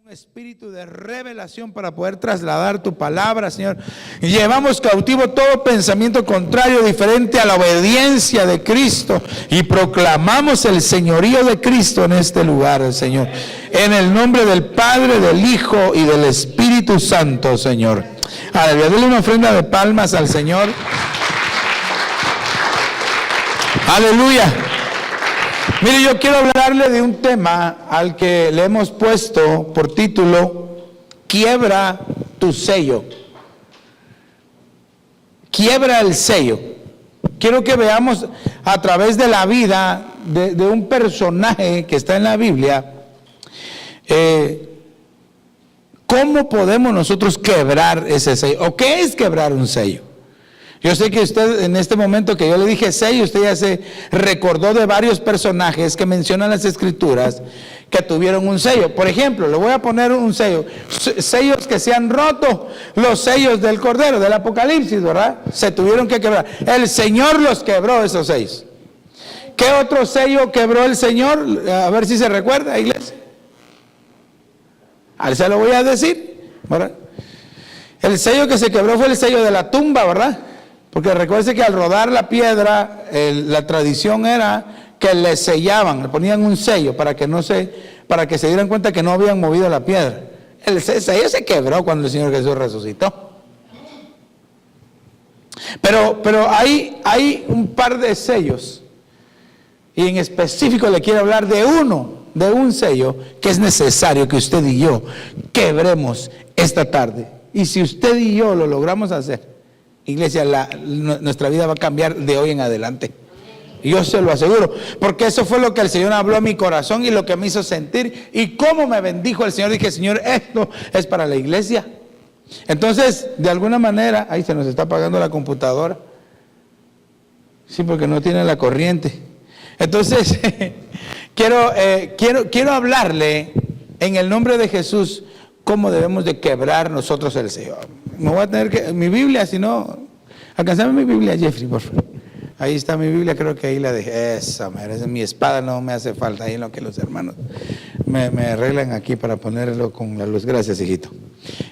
Espíritu de revelación para poder trasladar tu palabra, Señor. Y llevamos cautivo todo pensamiento contrario, diferente a la obediencia de Cristo, y proclamamos el señorío de Cristo en este lugar, Señor. En el nombre del Padre, del Hijo y del Espíritu Santo, Señor. Aleluya. Dale una ofrenda de palmas al Señor. Aleluya. Mire, yo quiero hablarle de un tema al que le hemos puesto por título: quiebra tu sello. Quiebra el sello. Quiero que veamos a través de la vida de un personaje que está en la Biblia, cómo podemos nosotros quebrar ese sello, o qué es quebrar un sello. Yo sé que usted, en este momento que yo le dije sello, usted ya se recordó de varios personajes que mencionan las Escrituras que tuvieron un sello. Por ejemplo, le voy a poner un sello, sellos que se han roto, los sellos del Cordero, del Apocalipsis, ¿verdad? Se tuvieron que quebrar. El Señor los quebró, esos sellos. ¿Qué otro sello quebró el Señor? A ver si se recuerda, iglesia. Ahí se lo voy a decir, ¿verdad? El sello que se quebró fue el sello de la tumba, ¿verdad? Porque recuerde que al rodar la piedra, la tradición era que le sellaban, le ponían un sello para que se dieran cuenta que no habían movido la piedra. El sello se quebró cuando el Señor Jesús resucitó. Pero hay un par de sellos, y en específico le quiero hablar de un sello que es necesario que usted y yo quebremos esta tarde. Y si usted y yo lo logramos hacer, iglesia, nuestra vida va a cambiar de hoy en adelante. Yo se lo aseguro, porque eso fue lo que el Señor habló a mi corazón y lo que me hizo sentir, y cómo me bendijo el Señor. Dije: Señor, esto es para la iglesia. Entonces, de alguna manera, ahí se nos está apagando la computadora. Sí, porque no tiene la corriente. Entonces, quiero hablarle en el nombre de Jesús cómo debemos de quebrar nosotros el sello. Me voy a tener que, mi Biblia, si no, alcanzame mi Biblia, Jeffrey, por favor. Ahí está mi Biblia, creo que ahí la dejé. Esa es mi espada, no me hace falta. Ahí en lo que los hermanos me arreglan aquí para ponerlo con la luz. Gracias, hijito.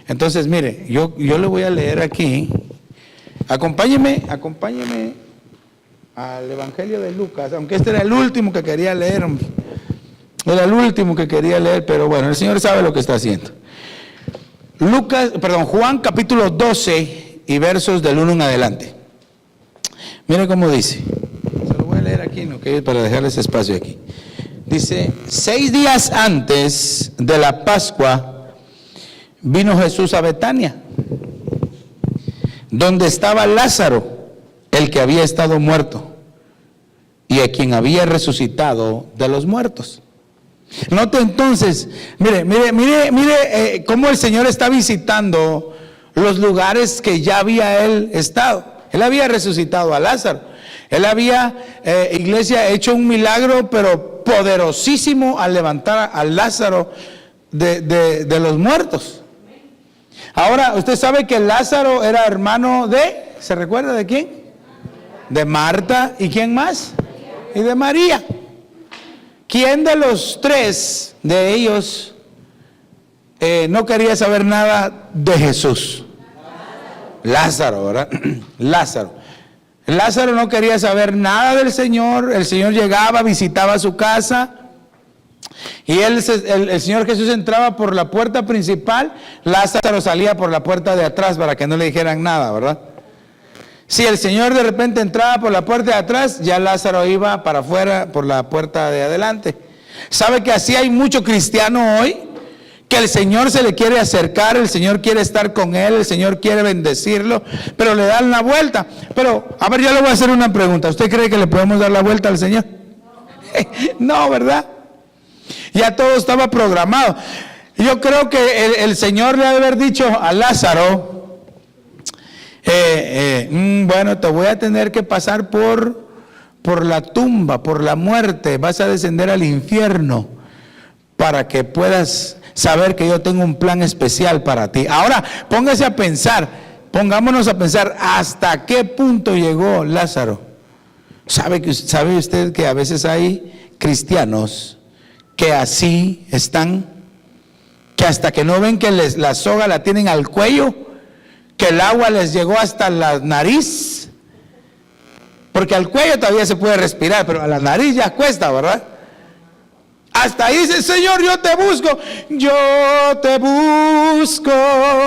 Entonces, mire, yo le voy a leer aquí. Acompáñeme al Evangelio de Lucas, aunque este era el último que quería leer. Era el último que quería leer, pero bueno, el Señor sabe lo que está haciendo. Juan capítulo 12 y versos del 1 en adelante. Mire cómo dice. Se lo voy a leer aquí, ¿no? Para dejarles espacio aquí. Dice: 6 días antes de la Pascua vino Jesús a Betania, donde estaba Lázaro, el que había estado muerto, y a quien había resucitado de los muertos. Note entonces, mire cómo el Señor está visitando los lugares que ya había Él estado. Él había resucitado a Lázaro. Él había, iglesia, hecho un milagro, pero poderosísimo, al levantar a Lázaro de los muertos. Ahora, usted sabe que Lázaro era hermano ¿se recuerda de quién? De Marta. ¿Y quién más? Y de María. ¿Quién de los tres de ellos no quería saber nada de Jesús? Lázaro, ¿verdad? Lázaro no quería saber nada del Señor. El Señor llegaba, visitaba su casa, y el Señor Jesús entraba por la puerta principal. Lázaro salía por la puerta de atrás para que no le dijeran nada, ¿verdad? Si el Señor de repente entraba por la puerta de atrás, ya Lázaro iba para afuera por la puerta de adelante. ¿Sabe que así hay mucho cristiano hoy? Que el Señor se le quiere acercar, el Señor quiere estar con él, el Señor quiere bendecirlo, pero le dan la vuelta. Pero, a ver, yo le voy a hacer una pregunta. ¿Usted cree que le podemos dar la vuelta al Señor? No, ¿verdad? Ya todo estaba programado. Yo creo que el Señor le ha de haber dicho a Lázaro: bueno, te voy a tener que pasar por la tumba, por la muerte, vas a descender al infierno. para que puedas saber que yo tengo un plan especial para ti. Ahora, póngase a pensar, pongámonos a pensar, ¿hasta qué punto llegó Lázaro? ¿Sabe usted que a veces hay cristianos que así están, que hasta que no ven que la soga la tienen al cuello, que el agua les llegó hasta la nariz? Porque al cuello todavía se puede respirar, pero a la nariz ya cuesta, ¿verdad? Hasta ahí dice, Señor, yo te busco,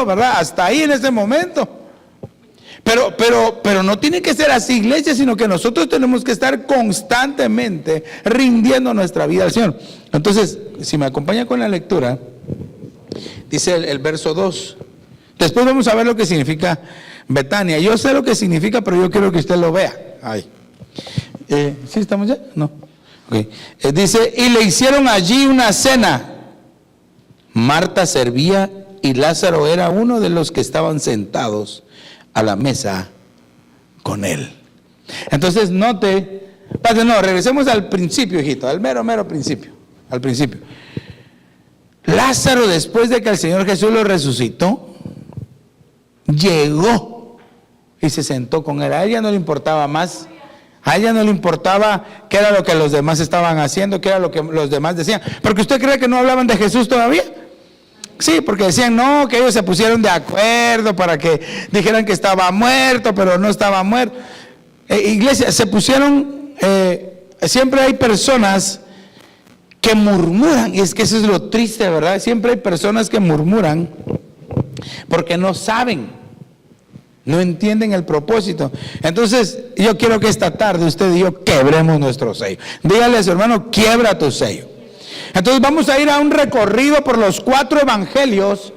¿verdad? Hasta ahí en ese momento. Pero no tiene que ser así, iglesia, sino que nosotros tenemos que estar constantemente rindiendo nuestra vida al Señor. Entonces, si me acompaña con la lectura, dice el verso 2. Después vamos a ver lo que significa Betania. Yo sé lo que significa, pero yo quiero que usted lo vea. Ahí. ¿Sí estamos ya? No. Okay. Dice, y le hicieron allí una cena. Marta servía y Lázaro era uno de los que estaban sentados a la mesa con él. Entonces note, regresemos al principio, hijito, al mero principio, al principio. Lázaro, después de que el Señor Jesús lo resucitó, llegó y se sentó con él. A ella no le importaba más. A ella no le importaba qué era lo que los demás estaban haciendo, qué era lo que los demás decían. Porque usted cree que no hablaban de Jesús todavía. Sí, porque decían no, que ellos se pusieron de acuerdo para que dijeran que estaba muerto, pero no estaba muerto. Iglesia, se pusieron, siempre hay personas que murmuran, y es que eso es lo triste, ¿verdad? Siempre hay personas que murmuran porque no saben, no entienden el propósito. Entonces, yo quiero que esta tarde usted y yo quebremos nuestro sello. Dígale a su hermano, quiebra tu sello. Entonces vamos a ir a un recorrido por los 4 evangelios,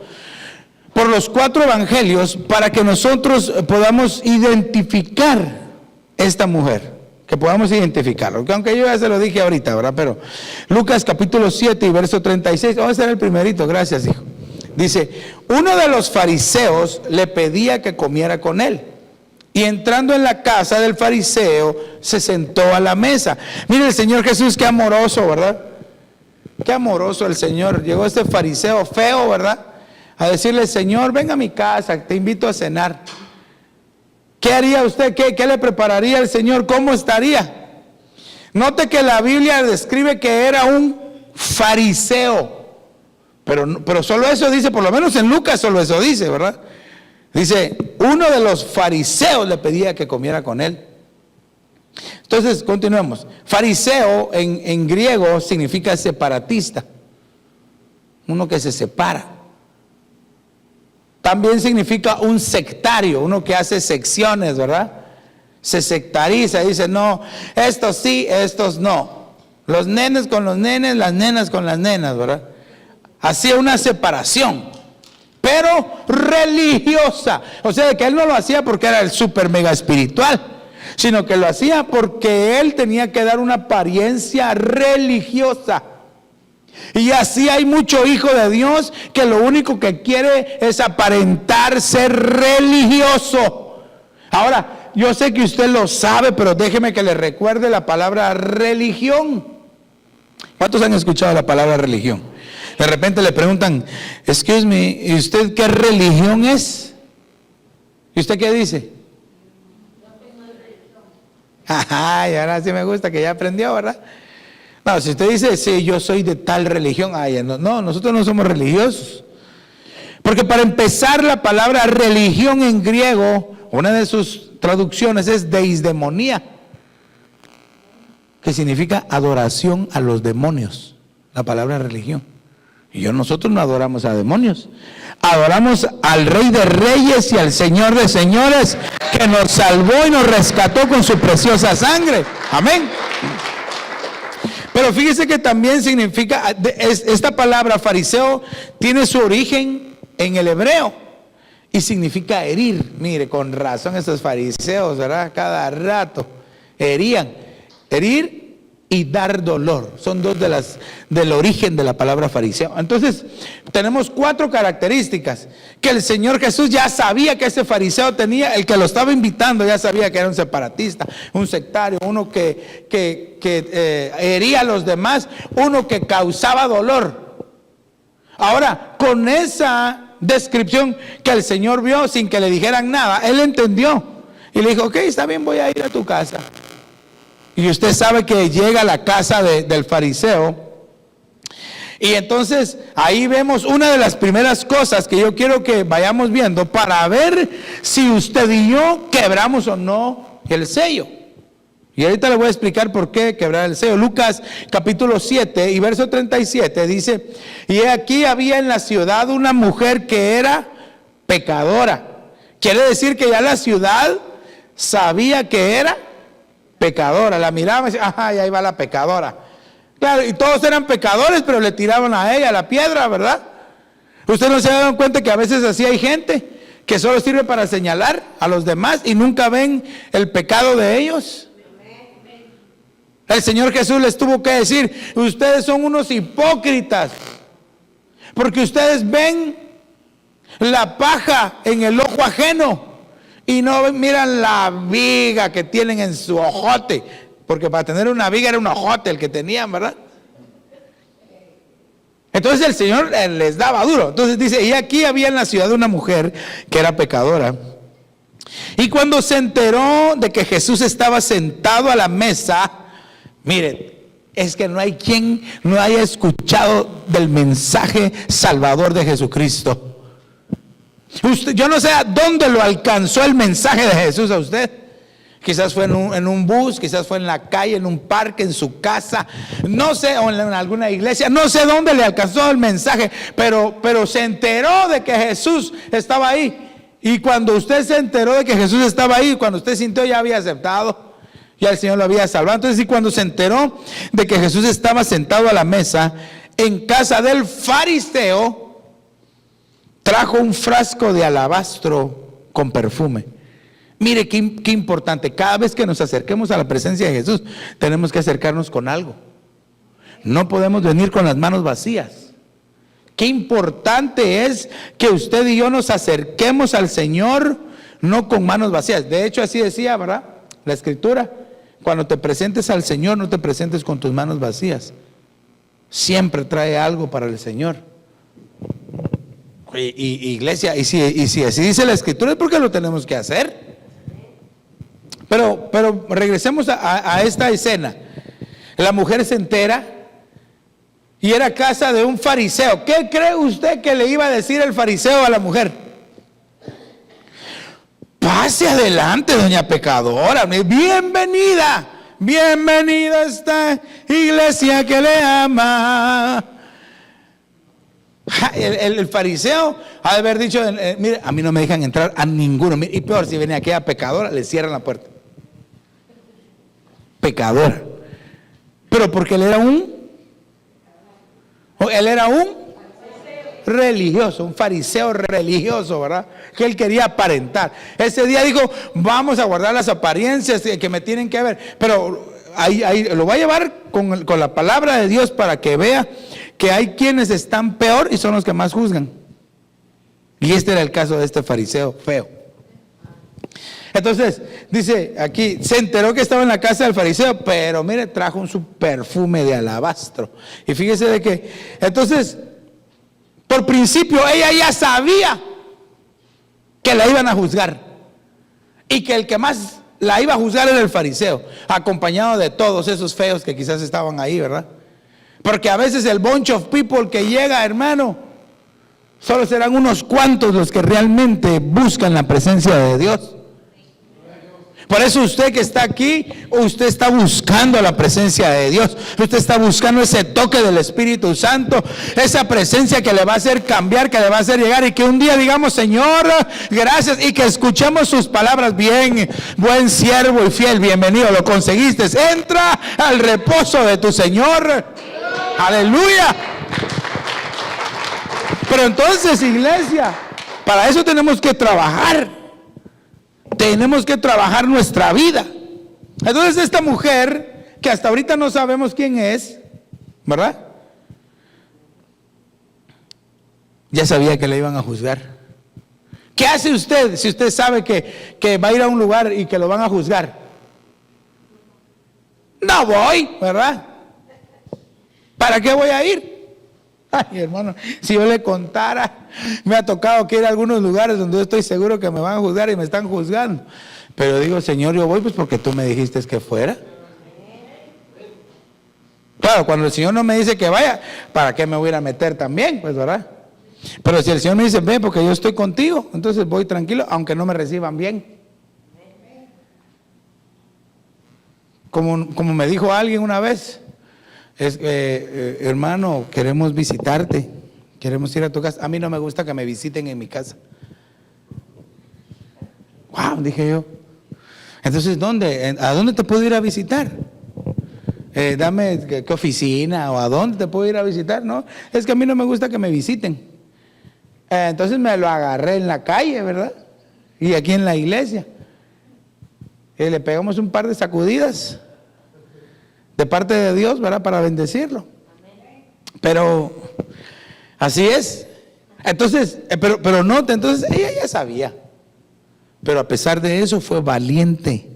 para que nosotros podamos identificar esta mujer, que podamos identificarlo, aunque yo ya se lo dije ahorita, ¿verdad? Pero Lucas capítulo 7 y verso 36, vamos a hacer el primerito, gracias hijo. Dice, uno de los fariseos le pedía que comiera con él. Y entrando en la casa del fariseo, se sentó a la mesa. Mire el Señor Jesús, qué amoroso, ¿verdad? Qué amoroso el Señor. Llegó este fariseo feo, ¿verdad? A decirle, Señor, ven a mi casa, te invito a cenar. ¿Qué haría usted? ¿Qué le prepararía el Señor? ¿Cómo estaría? Note que la Biblia describe que era un fariseo. Pero solo eso dice, por lo menos en Lucas solo eso dice, ¿verdad? Dice, uno de los fariseos le pedía que comiera con él. Entonces, continuemos. Fariseo en griego significa separatista, uno que se separa. También significa un sectario, uno que hace secciones, ¿verdad? Se sectariza, dice, no, estos sí, estos no. Los nenes con los nenes, las nenas con las nenas, ¿verdad? Hacía una separación, pero religiosa. O sea, que él no lo hacía porque era el super mega espiritual, sino que lo hacía porque él tenía que dar una apariencia religiosa. Y así hay mucho hijo de Dios que lo único que quiere es aparentar ser religioso. Ahora, yo sé que usted lo sabe, pero déjeme que le recuerde la palabra religión. ¿Cuántos han escuchado la palabra religión? De repente le preguntan, excuse me, ¿y usted qué religión es? ¿Y usted qué dice? Ay, ahora sí me gusta que ya aprendió, ¿verdad? No, si usted dice, sí, yo soy de tal religión, ay, no, nosotros no somos religiosos. Porque para empezar, la palabra religión en griego, una de sus traducciones es deisdemonía, que significa adoración a los demonios, la palabra religión. Y nosotros no adoramos a demonios, adoramos al Rey de Reyes y al Señor de Señores, que nos salvó y nos rescató con su preciosa sangre. Amén. Pero fíjese que también significa, esta palabra fariseo tiene su origen en el hebreo y significa herir. Mire, con razón estos fariseos, ¿verdad? Cada rato herían. Herir y dar dolor. Son dos del origen de la palabra fariseo. Entonces, tenemos 4 características que el Señor Jesús ya sabía que ese fariseo tenía. El que lo estaba invitando ya sabía que era un separatista, un sectario, uno que hería a los demás, uno que causaba dolor. Ahora, con esa descripción que el Señor vio sin que le dijeran nada, él entendió y le dijo: ok, está bien, voy a ir a tu casa. Y usted sabe que llega a la casa del fariseo, y entonces ahí vemos una de las primeras cosas que yo quiero que vayamos viendo para ver si usted y yo quebramos o no el sello. Y ahorita le voy a explicar por qué quebrar el sello. Lucas capítulo 7 y verso 37 dice: y aquí había en la ciudad una mujer que era pecadora. Quiere decir que ya la ciudad sabía que era pecadora. La miraba y decía: ajá, y ahí va la pecadora. Claro, y todos eran pecadores, pero le tiraban a ella la piedra, ¿verdad? ¿Usted no se ha dado cuenta que a veces así hay gente que solo sirve para señalar a los demás y nunca ven el pecado de ellos? El Señor Jesús les tuvo que decir: ustedes son unos hipócritas, porque ustedes ven la paja en el ojo ajeno y no miran la viga que tienen en su ojote, porque para tener una viga era un ojote el que tenían, ¿verdad? Entonces el Señor les daba duro. Entonces dice: y aquí había en la ciudad una mujer que era pecadora, y cuando se enteró de que Jesús estaba sentado a la mesa, mire, es que no hay quien no haya escuchado del mensaje salvador de Jesucristo. Yo no sé a dónde lo alcanzó el mensaje de Jesús a usted. Quizás fue en un bus, quizás fue en la calle, en un parque, en su casa, no sé, o en alguna iglesia, no sé dónde le alcanzó el mensaje, pero se enteró de que Jesús estaba ahí. Y cuando usted se enteró de que Jesús estaba ahí, cuando usted sintió, ya había aceptado, ya el Señor lo había salvado. Entonces, y cuando se enteró de que Jesús estaba sentado a la mesa en casa del fariseo, trajo un frasco de alabastro con perfume. Mire qué importante. Cada vez que nos acerquemos a la presencia de Jesús, tenemos que acercarnos con algo. No podemos venir con las manos vacías. Qué importante es que usted y yo nos acerquemos al Señor, no con manos vacías. De hecho, así decía, ¿verdad?, la Escritura: cuando te presentes al Señor, no te presentes con tus manos vacías. Siempre trae algo para el Señor. Iglesia, y si así dice la Escritura, es porque lo tenemos que hacer. Pero regresemos a esta escena. La mujer se entera y era casa de un fariseo. ¿Qué cree usted que le iba a decir el fariseo a la mujer? Pase adelante, doña pecadora, bienvenida, bienvenida a esta iglesia que le ama. El fariseo ha de haber dicho: mire, a mí no me dejan entrar a ninguno. Y peor, si venía aquella pecadora, le cierran la puerta. Pecadora. Pero porque él era un religioso, un fariseo religioso, ¿verdad? Que él quería aparentar. Ese día dijo: vamos a guardar las apariencias que me tienen que ver. Pero ahí lo va a llevar con la palabra de Dios para que vea que hay quienes están peor y son los que más juzgan. Y este era el caso de este fariseo feo. Entonces, dice aquí, se enteró que estaba en la casa del fariseo, pero mire, trajo un su perfume de alabastro. Y fíjese de que, entonces, por principio, ella ya sabía que la iban a juzgar. Y que el que más la iba a juzgar era el fariseo, acompañado de todos esos feos que quizás estaban ahí, ¿verdad? Porque a veces el bunch of people que llega, hermano, solo serán unos cuantos los que realmente buscan la presencia de Dios. Por eso usted que está aquí, usted está buscando la presencia de Dios. Usted está buscando ese toque del Espíritu Santo, esa presencia que le va a hacer cambiar, que le va a hacer llegar, y que un día digamos: Señor, gracias, y que escuchemos sus palabras: bien, buen siervo y fiel, bienvenido, lo conseguiste, entra al reposo de tu Señor. Aleluya. Pero entonces, iglesia, para eso tenemos que trabajar. Tenemos que trabajar nuestra vida. Entonces esta mujer que hasta ahorita no sabemos quién es, ¿verdad? Ya sabía que le iban a juzgar. ¿Qué hace usted si usted sabe que va a ir a un lugar y que lo van a juzgar? No voy, ¿verdad? ¿Para qué voy a ir? Ay, hermano, si yo le contara, me ha tocado que ir a algunos lugares donde yo estoy seguro que me van a juzgar y me están juzgando. Pero digo, Señor, yo voy pues porque tú me dijiste que fuera. Claro, cuando el Señor no me dice que vaya, ¿para qué me voy a ir a meter también? Pues, ¿verdad? Pero si el Señor me dice, ven porque yo estoy contigo, entonces voy tranquilo, aunque no me reciban bien. Como me dijo alguien una vez, hermano, queremos visitarte, queremos ir a tu casa. A mí no me gusta que me visiten en mi casa. Wow, dije yo. Entonces, ¿a dónde te puedo ir a visitar? Dame qué oficina o a dónde te puedo ir a visitar. No, es que a mí no me gusta que me visiten. Entonces me lo agarré en la calle, ¿verdad? Y aquí en la iglesia. Y le pegamos un par de sacudidas de parte de Dios, ¿verdad? Para bendecirlo. Pero así es. Entonces, pero note, entonces ella ya sabía. Pero a pesar de eso fue valiente.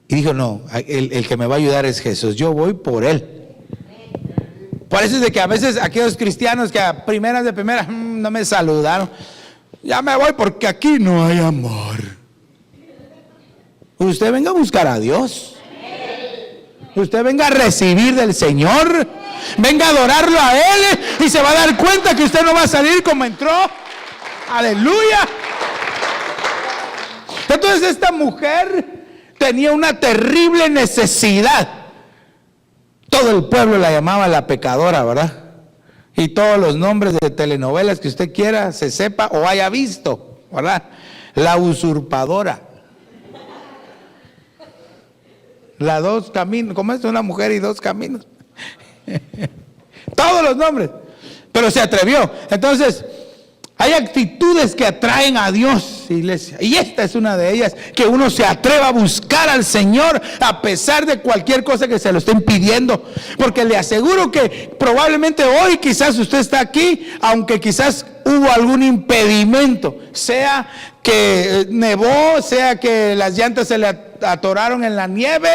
Y dijo, no, el que me va a ayudar es Jesús. Yo voy por Él. Por eso es de que a veces aquellos cristianos que a primeras de primeras no me saludaron. Ya me voy porque aquí no hay amor. Usted venga a buscar a Dios. Usted venga a recibir del Señor. Venga a adorarlo a Él y se va a dar cuenta que usted no va a salir como entró. Aleluya. Entonces esta mujer tenía una terrible necesidad. Todo el pueblo la llamaba la pecadora, ¿verdad? Y todos los nombres de telenovelas que usted quiera se sepa o haya visto, ¿verdad? La usurpadora. La dos caminos, ¿cómo es? Una mujer y dos caminos. Todos los nombres. Pero se atrevió. Entonces, hay actitudes que atraen a Dios, iglesia. Y esta es una de ellas, que uno se atreva a buscar al Señor a pesar de cualquier cosa que se lo estén pidiendo. Porque le aseguro que probablemente hoy quizás usted está aquí, aunque quizás hubo algún impedimento. Sea que nevó, sea que las llantas se le atoraron en la nieve,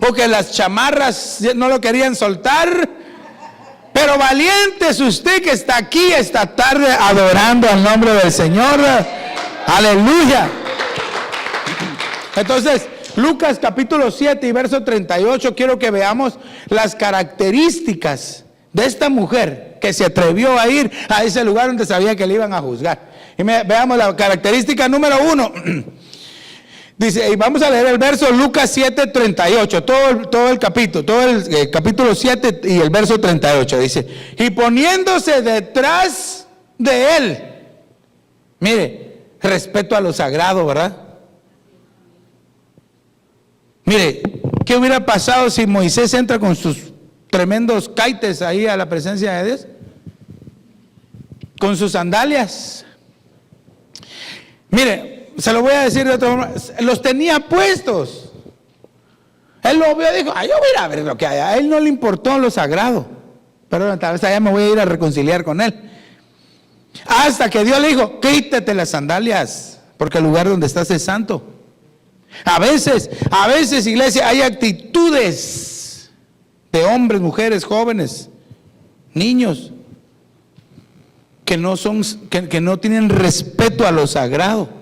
o que las chamarras no lo querían soltar. Pero valiente es usted que está aquí esta tarde adorando al nombre del Señor. Aleluya. Entonces, Lucas capítulo 7 y verso 38, quiero que veamos las características de esta mujer que se atrevió a ir a ese lugar donde sabía que le iban a juzgar. Y veamos la característica número 1. Dice, y vamos a leer el verso Lucas 7, 38, todo el capítulo 7 y el verso 38. Dice, y poniéndose detrás de él, mire, respeto a lo sagrado, ¿verdad? Mire, ¿qué hubiera pasado si Moisés entra con sus tremendos caites ahí a la presencia de Dios? Con sus sandalias. Mire, se lo voy a decir de otra forma, los tenía puestos. Él lo vio y dijo, yo voy a ir a ver lo que hay. A él no le importó lo sagrado. Pero tal vez allá me voy a ir a reconciliar con él. Hasta que Dios le dijo, quítate las sandalias, porque el lugar donde estás es santo. A veces, iglesia, hay actitudes de hombres, mujeres, jóvenes, niños, que no tienen respeto a lo sagrado.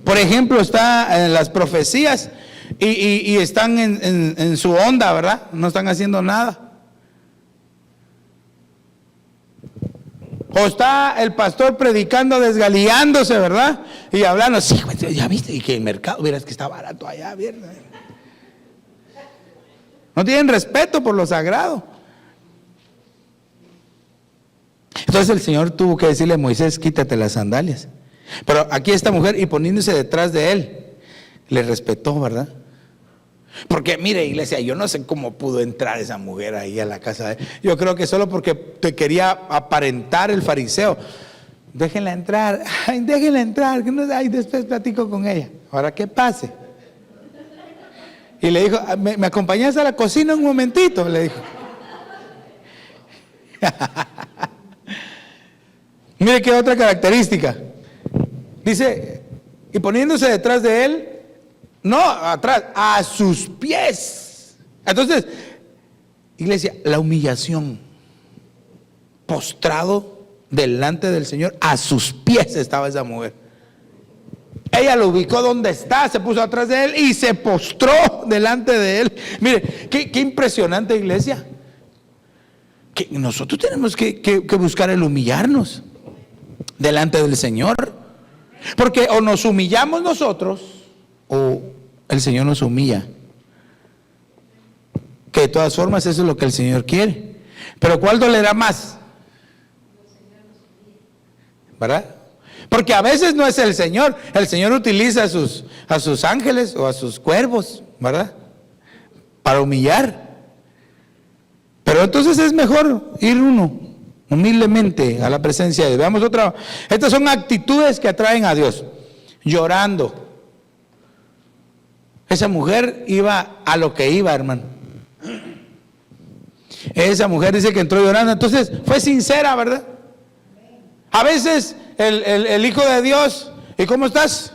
Por ejemplo, está en las profecías y están en su onda, ¿verdad? No están haciendo nada. O está el pastor predicando, desgaliándose, ¿verdad? Y hablando, sí, ya viste, y que el mercado, verás que está barato allá, ¿verdad? No tienen respeto por lo sagrado. Entonces el Señor tuvo que decirle a Moisés, quítate las sandalias. Pero aquí esta mujer, y poniéndose detrás de él, le respetó, ¿verdad? Porque mire, iglesia, yo no sé cómo pudo entrar esa mujer ahí a la casa de él. Yo creo que solo porque te quería aparentar el fariseo. Déjenla entrar, ay, déjenla entrar, que no, ay, después platico con ella. Ahora que pase. Y le dijo, ¿me acompañas a la cocina un momentito? Le dijo. Mire qué otra característica. Dice, y poniéndose detrás de él, no atrás, a sus pies. Entonces, iglesia, la humillación, postrado delante del Señor, a sus pies estaba esa mujer. Ella lo ubicó donde está, se puso atrás de él y se postró delante de él. Mire, qué impresionante, iglesia. Que nosotros tenemos que buscar el humillarnos delante del Señor. Porque o nos humillamos nosotros o el Señor nos humilla. Que de todas formas eso es lo que el Señor quiere. Pero ¿cuál dolerá más? ¿Verdad? Porque a veces no es el Señor utiliza a sus ángeles o a sus cuervos, ¿verdad? Para humillar. Pero entonces es mejor ir uno humildemente a la presencia de Dios. Veamos otra. Estas son actitudes que atraen a Dios. Llorando. Esa mujer iba a lo que iba, hermano. Esa mujer dice que entró llorando. Entonces fue sincera, ¿verdad? A veces el Hijo de Dios, ¿y cómo estás?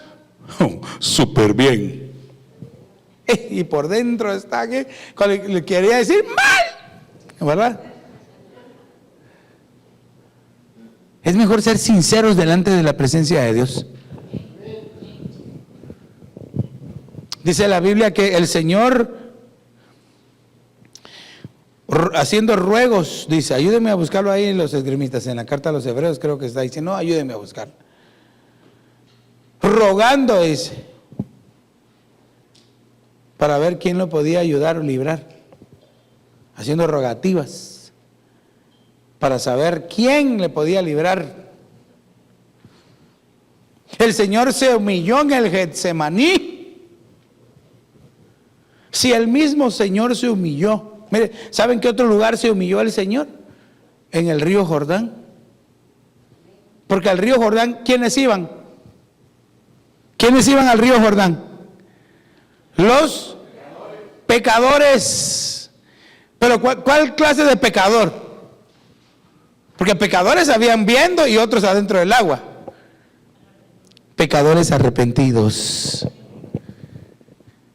Súper bien. Y por dentro está que le quería decir mal, ¿verdad? Es mejor ser sinceros delante de la presencia de Dios. Dice la Biblia que el Señor, haciendo ruegos, dice, ayúdenme a buscarlo ahí en los esgrimistas, en la carta a los hebreos creo que está diciendo, no, ayúdenme a buscarlo. Rogando, dice, para ver quién lo podía ayudar o librar. Haciendo rogativas para saber quién le podía librar. El Señor se humilló en el Getsemaní. Si el mismo Señor se humilló, mire, ¿saben qué otro lugar se humilló el Señor? En el río Jordán. Porque al río Jordán, ¿quiénes iban? ¿Quiénes iban al río Jordán? Los pecadores. Pero ¿cuál clase de pecador? Porque pecadores habían viendo y otros adentro del agua. Pecadores arrepentidos.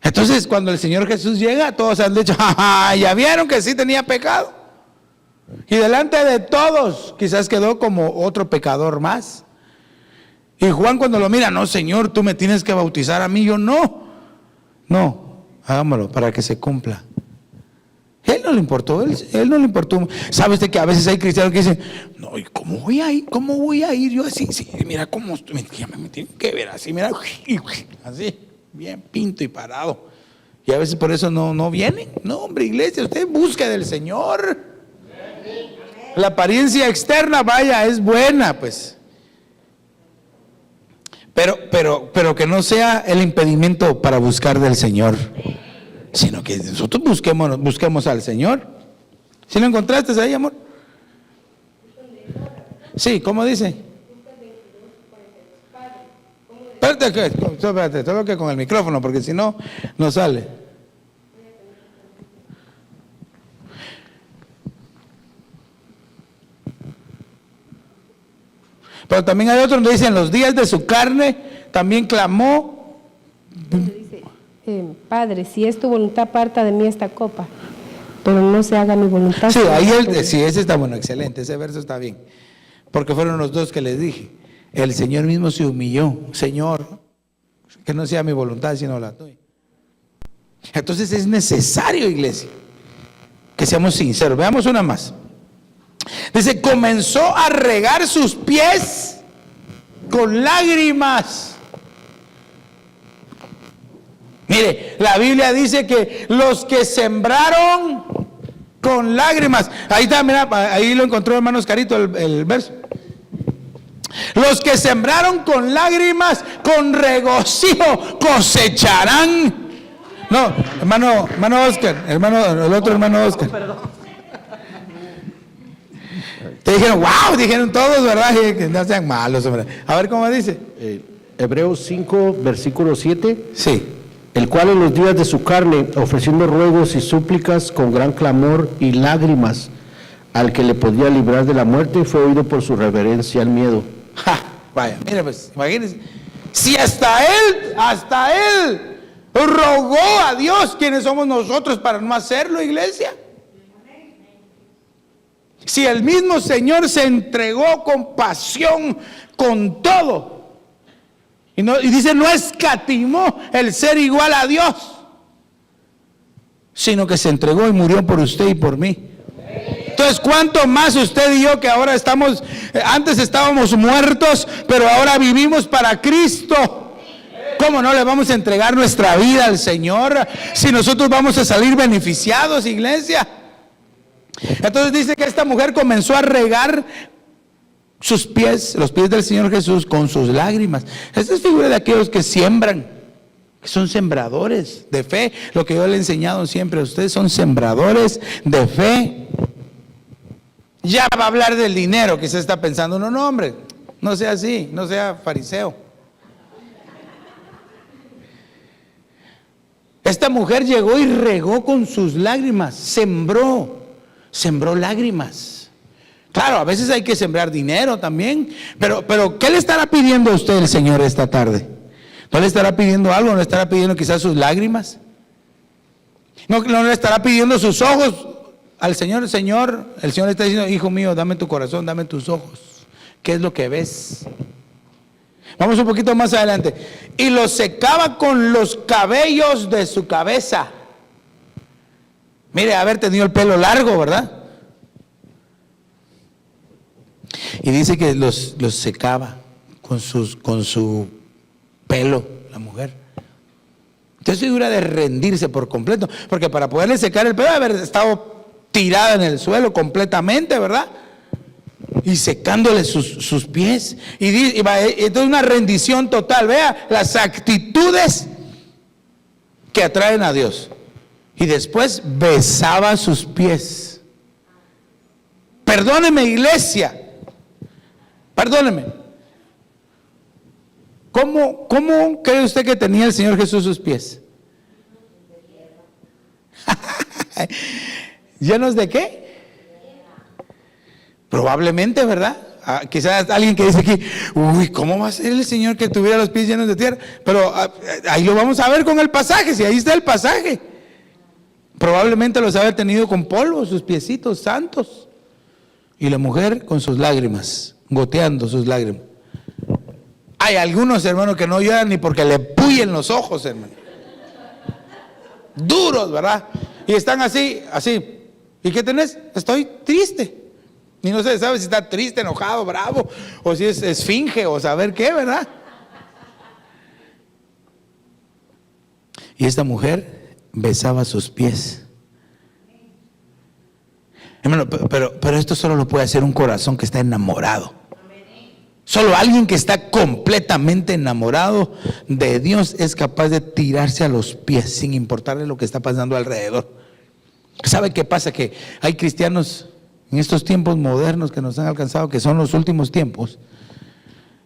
Entonces cuando el Señor Jesús llega, todos han dicho, ya vieron que sí tenía pecado. Y delante de todos quizás quedó como otro pecador más. Y Juan cuando lo mira, no Señor, tú me tienes que bautizar a mí. Yo no, hagámoslo para que se cumpla. Él no le importó, él no le importó. ¿Sabe usted que a veces hay cristianos que dicen, no, ¿y cómo voy a ir? ¿Cómo voy a ir yo así? Sí, mira cómo, me tienen que ver así, mira, así, bien pinto y parado. Y a veces por eso no vienen. No, hombre, iglesia, usted busca del Señor. La apariencia externa, vaya, es buena, pues. Pero que no sea el impedimento para buscar del Señor, sino que nosotros busquemos al Señor. ¿Sí lo encontraste ahí, amor? Sí, ¿cómo dice? Espérate, tengo que con el micrófono, porque si no, no sale. Pero también hay otros donde dicen, los días de su carne también clamó. Dice, Padre, si es tu voluntad, aparta de mí esta copa, pero no se haga mi voluntad. Sí, ahí sí, ese está bueno, excelente, ese verso está bien. Porque fueron los dos que les dije. El Señor mismo se humilló. Señor, que no sea mi voluntad sino la tuya. Entonces es necesario, iglesia, que seamos sinceros. Veamos una más. Dice, comenzó a regar sus pies con lágrimas. Mire, la Biblia dice que los que sembraron con lágrimas, ahí está, mira, ahí lo encontró hermano Oscarito el verso. Los que sembraron con lágrimas, con regocijo cosecharán. No, hermano Oscar, el otro hermano Oscar. Te dijeron, wow, dijeron todos, ¿verdad? Que no sean malos, hombre. A ver cómo dice. Hebreos 5, versículo 7. Sí. el cual en los días de su carne, ofreciendo ruegos y súplicas con gran clamor y lágrimas, al que le podía librar de la muerte, fue oído por su reverencia al miedo. ¡Ja! Vaya, mire pues, imagínense. Si hasta él rogó a Dios, ¿quiénes somos nosotros para no hacerlo, iglesia? Si el mismo Señor se entregó con pasión, con todo, y dice, no escatimó el ser igual a Dios, sino que se entregó y murió por usted y por mí. Entonces, ¿cuánto más usted y yo, que ahora antes estábamos muertos, pero ahora vivimos para Cristo? ¿Cómo no le vamos a entregar nuestra vida al Señor si nosotros vamos a salir beneficiados, iglesia? Entonces dice que esta mujer comenzó a regar sus pies, los pies del Señor Jesús, con sus lágrimas. Esta es figura de aquellos que siembran, que son sembradores de fe. Lo que yo le he enseñado siempre a ustedes, son sembradores de fe. Ya va a hablar del dinero, que se está pensando, no hombre, no sea así, no sea fariseo. Esta mujer llegó y regó con sus lágrimas, sembró lágrimas. Claro, a veces hay que sembrar dinero también, pero ¿qué le estará pidiendo a usted el Señor esta tarde? ¿No le estará pidiendo algo? ¿No le estará pidiendo quizás sus lágrimas? ¿No le estará pidiendo sus ojos al Señor? El Señor le está diciendo, hijo mío, dame tu corazón, dame tus ojos. ¿Qué es lo que ves? Vamos un poquito más adelante. Y lo secaba con los cabellos de su cabeza. Mire, haber tenido el pelo largo, ¿verdad? Y dice que los secaba con su pelo, la mujer. Entonces figura de rendirse por completo, porque para poderle secar el pelo, haber estado tirada en el suelo completamente, ¿verdad? Y secándole sus pies. Y entonces una rendición total. Vea las actitudes que atraen a Dios. Y después besaba sus pies. Perdóneme, iglesia. Perdóneme. ¿Cómo cree usted que tenía el Señor Jesús sus pies? ¿Llenos de qué? Probablemente, ¿verdad? Quizás alguien que dice aquí, uy, ¿cómo va a ser el Señor que tuviera los pies llenos de tierra? Pero ahí lo vamos a ver con el pasaje, si ahí está el pasaje. Probablemente los había tenido con polvo, sus piecitos santos. Y la mujer con sus lágrimas, goteando sus lágrimas. Hay algunos, hermanos, que no lloran ni porque le puyen los ojos, hermano. Duros, ¿verdad? Y están así. ¿Y qué tenés? Estoy triste. Y no se sabe si está triste, enojado, bravo, o si es esfinge, o saber qué, ¿verdad? Y esta mujer besaba sus pies. Hermano, pero esto solo lo puede hacer un corazón que está enamorado. Solo alguien que está completamente enamorado de Dios es capaz de tirarse a los pies sin importarle lo que está pasando alrededor. ¿Sabe qué pasa? Que hay cristianos en estos tiempos modernos que nos han alcanzado, que son los últimos tiempos,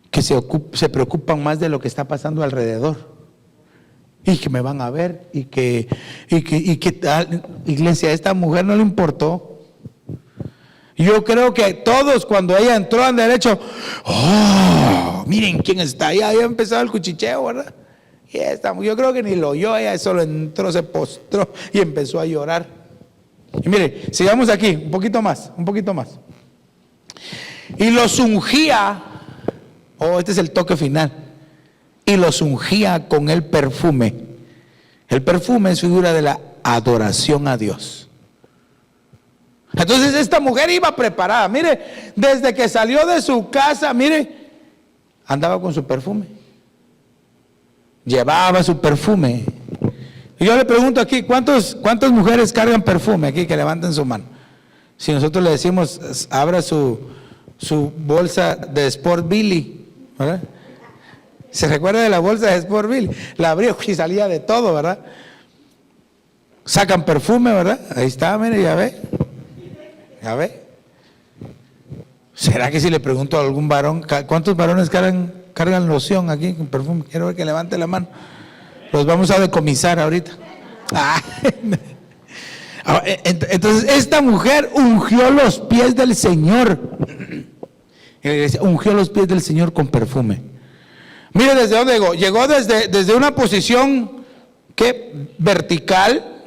que se preocupan más de lo que está pasando alrededor. Y que me van a ver, y que iglesia, a esta mujer no le importó. Yo creo que todos, cuando ella entró, han derecho, oh, miren quién está ahí, ahí ha empezado el cuchicheo, ¿verdad? Y yo creo que ni lo oyó, ella solo entró, se postró y empezó a llorar. Y mire, sigamos aquí, un poquito más. Y los ungía, este es el toque final, y los ungía con el perfume. El perfume es figura de la adoración a Dios. Entonces esta mujer iba preparada, mire, desde que salió de su casa, mire, andaba con su perfume, llevaba su perfume. Y yo le pregunto aquí, ¿cuántas mujeres cargan perfume aquí? Que levanten su mano. Si nosotros le decimos, abra su bolsa de Sport Billy, ¿verdad? ¿Se recuerda de la bolsa de Sport Billy? La abrió y salía de todo, ¿verdad? Sacan perfume, ¿verdad? Ahí está, mire, ya ve. ¿Será que si le pregunto a algún varón, cuántos varones cargan loción aquí con perfume? Quiero ver que levante la mano. Los vamos a decomisar ahorita. Entonces esta mujer ungió los pies del Señor. Ungió los pies del Señor con perfume. Mire desde dónde llegó. Llegó desde una posición vertical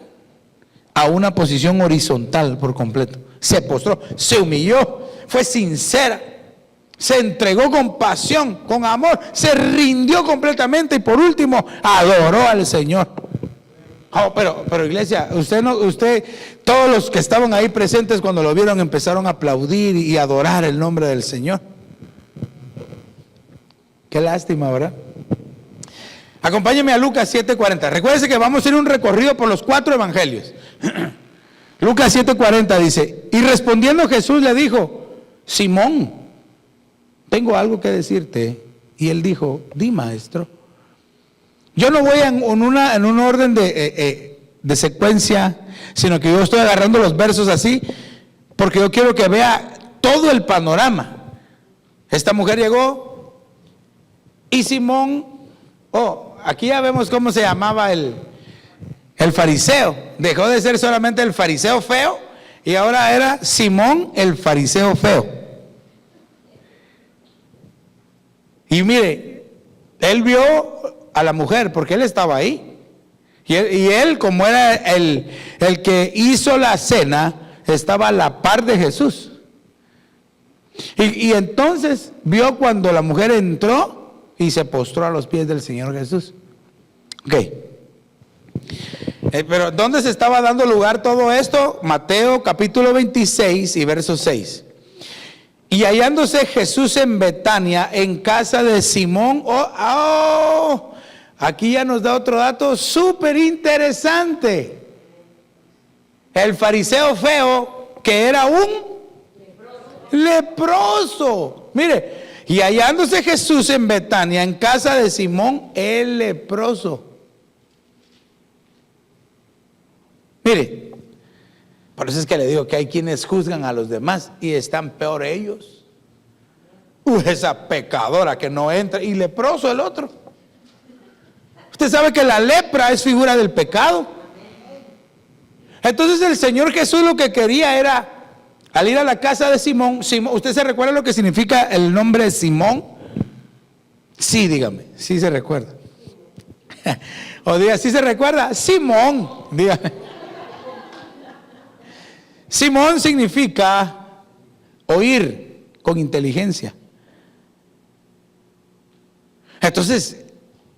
a una posición horizontal por completo. Se postró, se humilló, fue sincera, se entregó con pasión, con amor, se rindió completamente y por último adoró al Señor. Oh, pero iglesia, usted, todos los que estaban ahí presentes cuando lo vieron empezaron a aplaudir y adorar el nombre del Señor. Qué lástima, ¿verdad? Acompáñeme a Lucas 7:40. Recuérdese que vamos a hacer un recorrido por los 4 evangelios. Lucas 7:40 dice: y respondiendo Jesús le dijo: Simón, tengo algo que decirte. Y él dijo: di, maestro. Yo no voy en un orden de secuencia, sino que yo estoy agarrando los versos así, porque yo quiero que vea todo el panorama. Esta mujer llegó y Simón, aquí ya vemos cómo se llamaba el fariseo. Dejó de ser solamente el fariseo feo y ahora era Simón el fariseo feo. Y mire, él vio a la mujer porque él estaba ahí. Y él, como era el que hizo la cena, estaba a la par de Jesús. Y entonces vio cuando la mujer entró y se postró a los pies del Señor Jesús. Ok. Pero ¿dónde se estaba dando lugar todo esto? Mateo capítulo 26 y verso 6. Y hallándose Jesús en Betania, en casa de Simón, aquí ya nos da otro dato súper interesante. El fariseo feo, que era un leproso. Mire, y hallándose Jesús en Betania, en casa de Simón, el leproso. Mire, por eso es que le digo que hay quienes juzgan a los demás y están peor ellos. Esa pecadora que no entra, y leproso el otro. Usted sabe que la lepra es figura del pecado. Entonces el Señor Jesús lo que quería era, al ir a la casa de Simón, ¿usted se recuerda lo que significa el nombre Simón? Sí, dígame, sí se recuerda. O diga, ¿sí se recuerda? Simón, dígame. Simón significa oír con inteligencia. Entonces,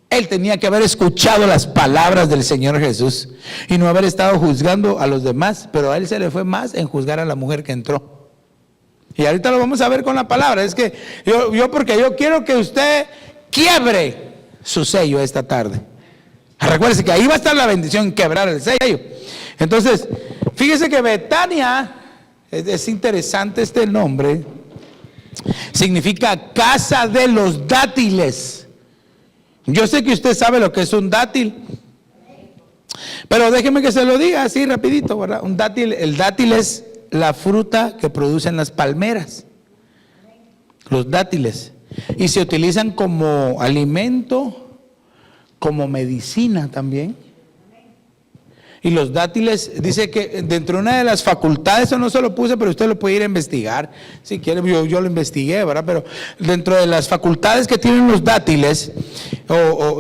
él tenía que haber escuchado las palabras del Señor Jesús y no haber estado juzgando a los demás, pero a él se le fue más en juzgar a la mujer que entró. Y ahorita lo vamos a ver con la palabra. Es que porque yo quiero que usted quiebre su sello esta tarde. Recuérdese que ahí va a estar la bendición, quebrar el sello. Entonces, fíjese que Betania, es interesante este nombre, significa casa de los dátiles. Yo sé que usted sabe lo que es un dátil, pero déjeme que se lo diga así rapidito, ¿verdad? El dátil es la fruta que producen las palmeras, los dátiles, y se utilizan como alimento, como medicina también. Y los dátiles, dice que dentro de una de las facultades, eso no se lo puse, pero usted lo puede ir a investigar, si quiere, yo lo investigué, ¿verdad? Pero dentro de las facultades que tienen los dátiles,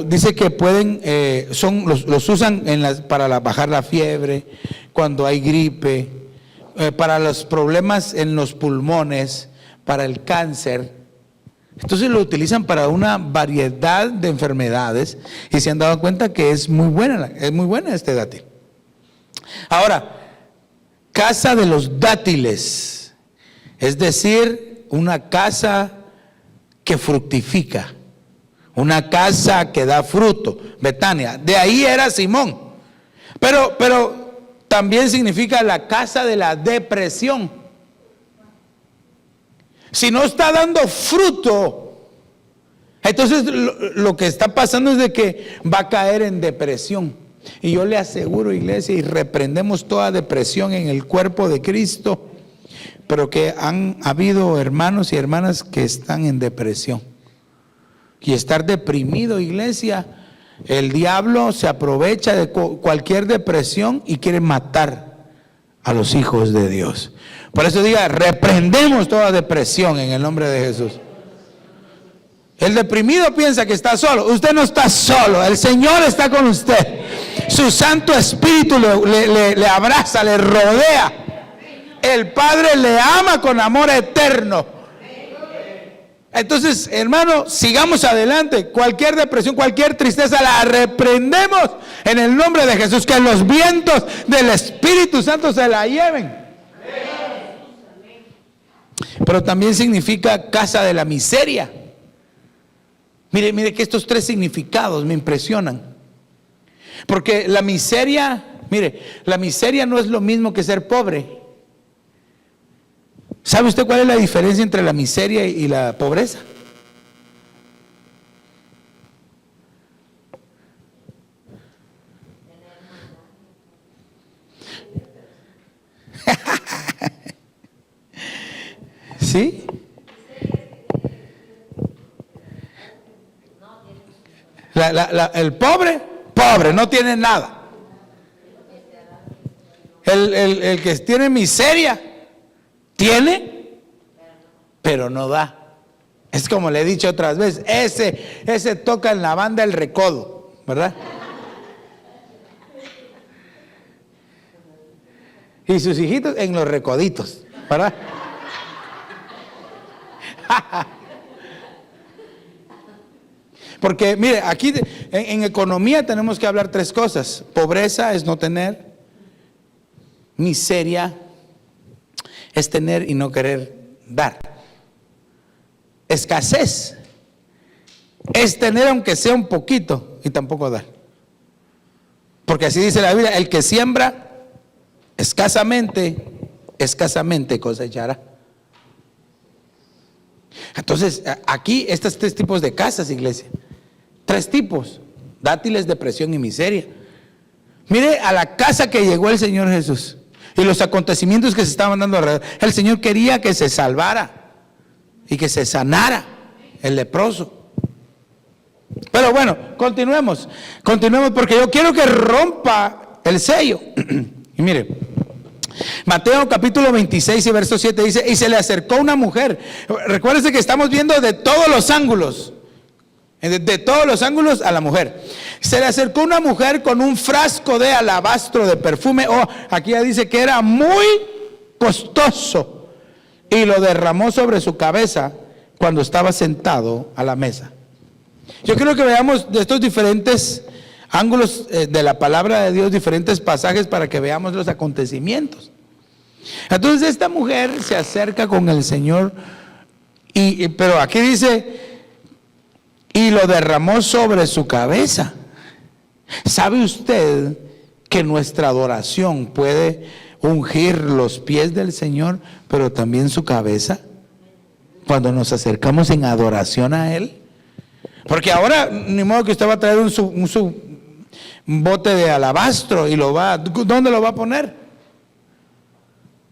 dice que pueden, los usan para bajar la fiebre, cuando hay gripe, para los problemas en los pulmones, para el cáncer. Entonces lo utilizan para una variedad de enfermedades y se han dado cuenta que es muy buena este dátil. Ahora, casa de los dátiles, es decir, una casa que fructifica, una casa que da fruto. Betania, de ahí era Simón, pero también significa la casa de la depresión. Si no está dando fruto, entonces lo que está pasando es de que va a caer en depresión. Y yo le aseguro, iglesia, y reprendemos toda depresión en el cuerpo de Cristo, pero que han habido hermanos y hermanas que están en depresión. Y estar deprimido, iglesia, El diablo se aprovecha de cualquier depresión y quiere matar a los hijos de Dios. Por eso diga, reprendemos toda depresión en el nombre de Jesús. El deprimido piensa que está solo. Usted no está solo, el Señor está con usted. Su Santo Espíritu le abraza, le rodea. El Padre le ama con amor eterno. Entonces, hermano, sigamos adelante. Cualquier depresión, cualquier tristeza la reprendemos en el nombre de Jesús. Que los vientos del Espíritu Santo se la lleven. Pero también significa casa de la miseria. Mire que estos tres significados me impresionan. Porque la miseria, mire, la miseria no es lo mismo que ser pobre. ¿Sabe usted cuál es la diferencia entre la miseria y la pobreza? ¿Sí? El pobre, no tiene nada. El que tiene miseria, tiene, pero no da. Es como le he dicho otras veces, ese toca en la banda El Recodo, ¿verdad? Y sus hijitos en los recoditos, ¿verdad? Porque mire, aquí en economía tenemos que hablar tres cosas. Pobreza es no tener, miseria es tener y no querer dar. Escasez es tener aunque sea un poquito y tampoco dar. Porque así dice la Biblia, el que siembra escasamente cosechará. Entonces, aquí estos tres tipos de casas, iglesia. Tres tipos: dátiles, depresión y miseria. Mire a la casa que llegó el Señor Jesús y los acontecimientos que se estaban dando alrededor. El Señor quería que se salvara y que se sanara el leproso. Pero bueno, continuemos porque yo quiero que rompa el sello. Y mire, Mateo capítulo 26 y verso 7 dice: y se le acercó una mujer. Recuérdense que estamos viendo de todos los ángulos. De todos los ángulos a la mujer. Se le acercó una mujer con un frasco de alabastro de perfume. Aquí ya dice que era muy costoso. Y lo derramó sobre su cabeza cuando estaba sentado a la mesa. Yo creo que veamos de estos diferentes ángulos de la palabra de Dios, diferentes pasajes para que veamos los acontecimientos. Entonces esta mujer se acerca con el Señor, pero aquí dice, y lo derramó sobre su cabeza. ¿Sabe usted que nuestra adoración puede ungir los pies del Señor, pero también su cabeza? Cuando nos acercamos en adoración a Él. Porque ahora, ni modo que usted va a traer un bote de alabastro y ¿dónde lo va a poner?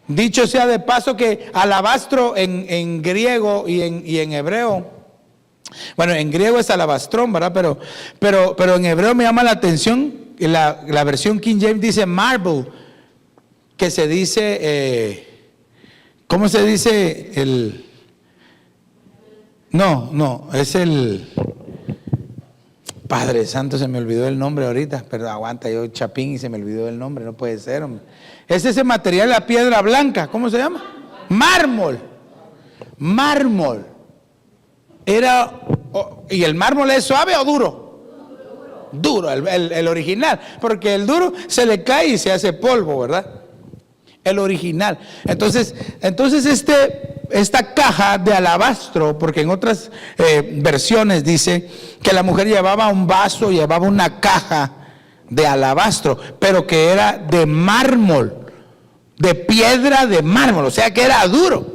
Dicho sea de paso que alabastro en griego y en hebreo, bueno, en griego es alabastrón, ¿verdad? Pero en hebreo me llama la atención, la versión King James dice marble, que se dice, ¿cómo se dice? No, es el Padre Santo, se me olvidó el nombre ahorita, pero aguanta, yo chapín y se me olvidó el nombre, no puede ser, hombre. Es ese material, la piedra blanca, ¿cómo se llama? Mármol. ¿Y el mármol es suave o duro? Duro, el original, porque el duro se le cae y se hace polvo, ¿verdad? El original. Entonces esta caja de alabastro, porque en otras versiones dice que la mujer llevaba un vaso, llevaba una caja de alabastro, pero que era de mármol, de piedra de mármol, o sea que era duro.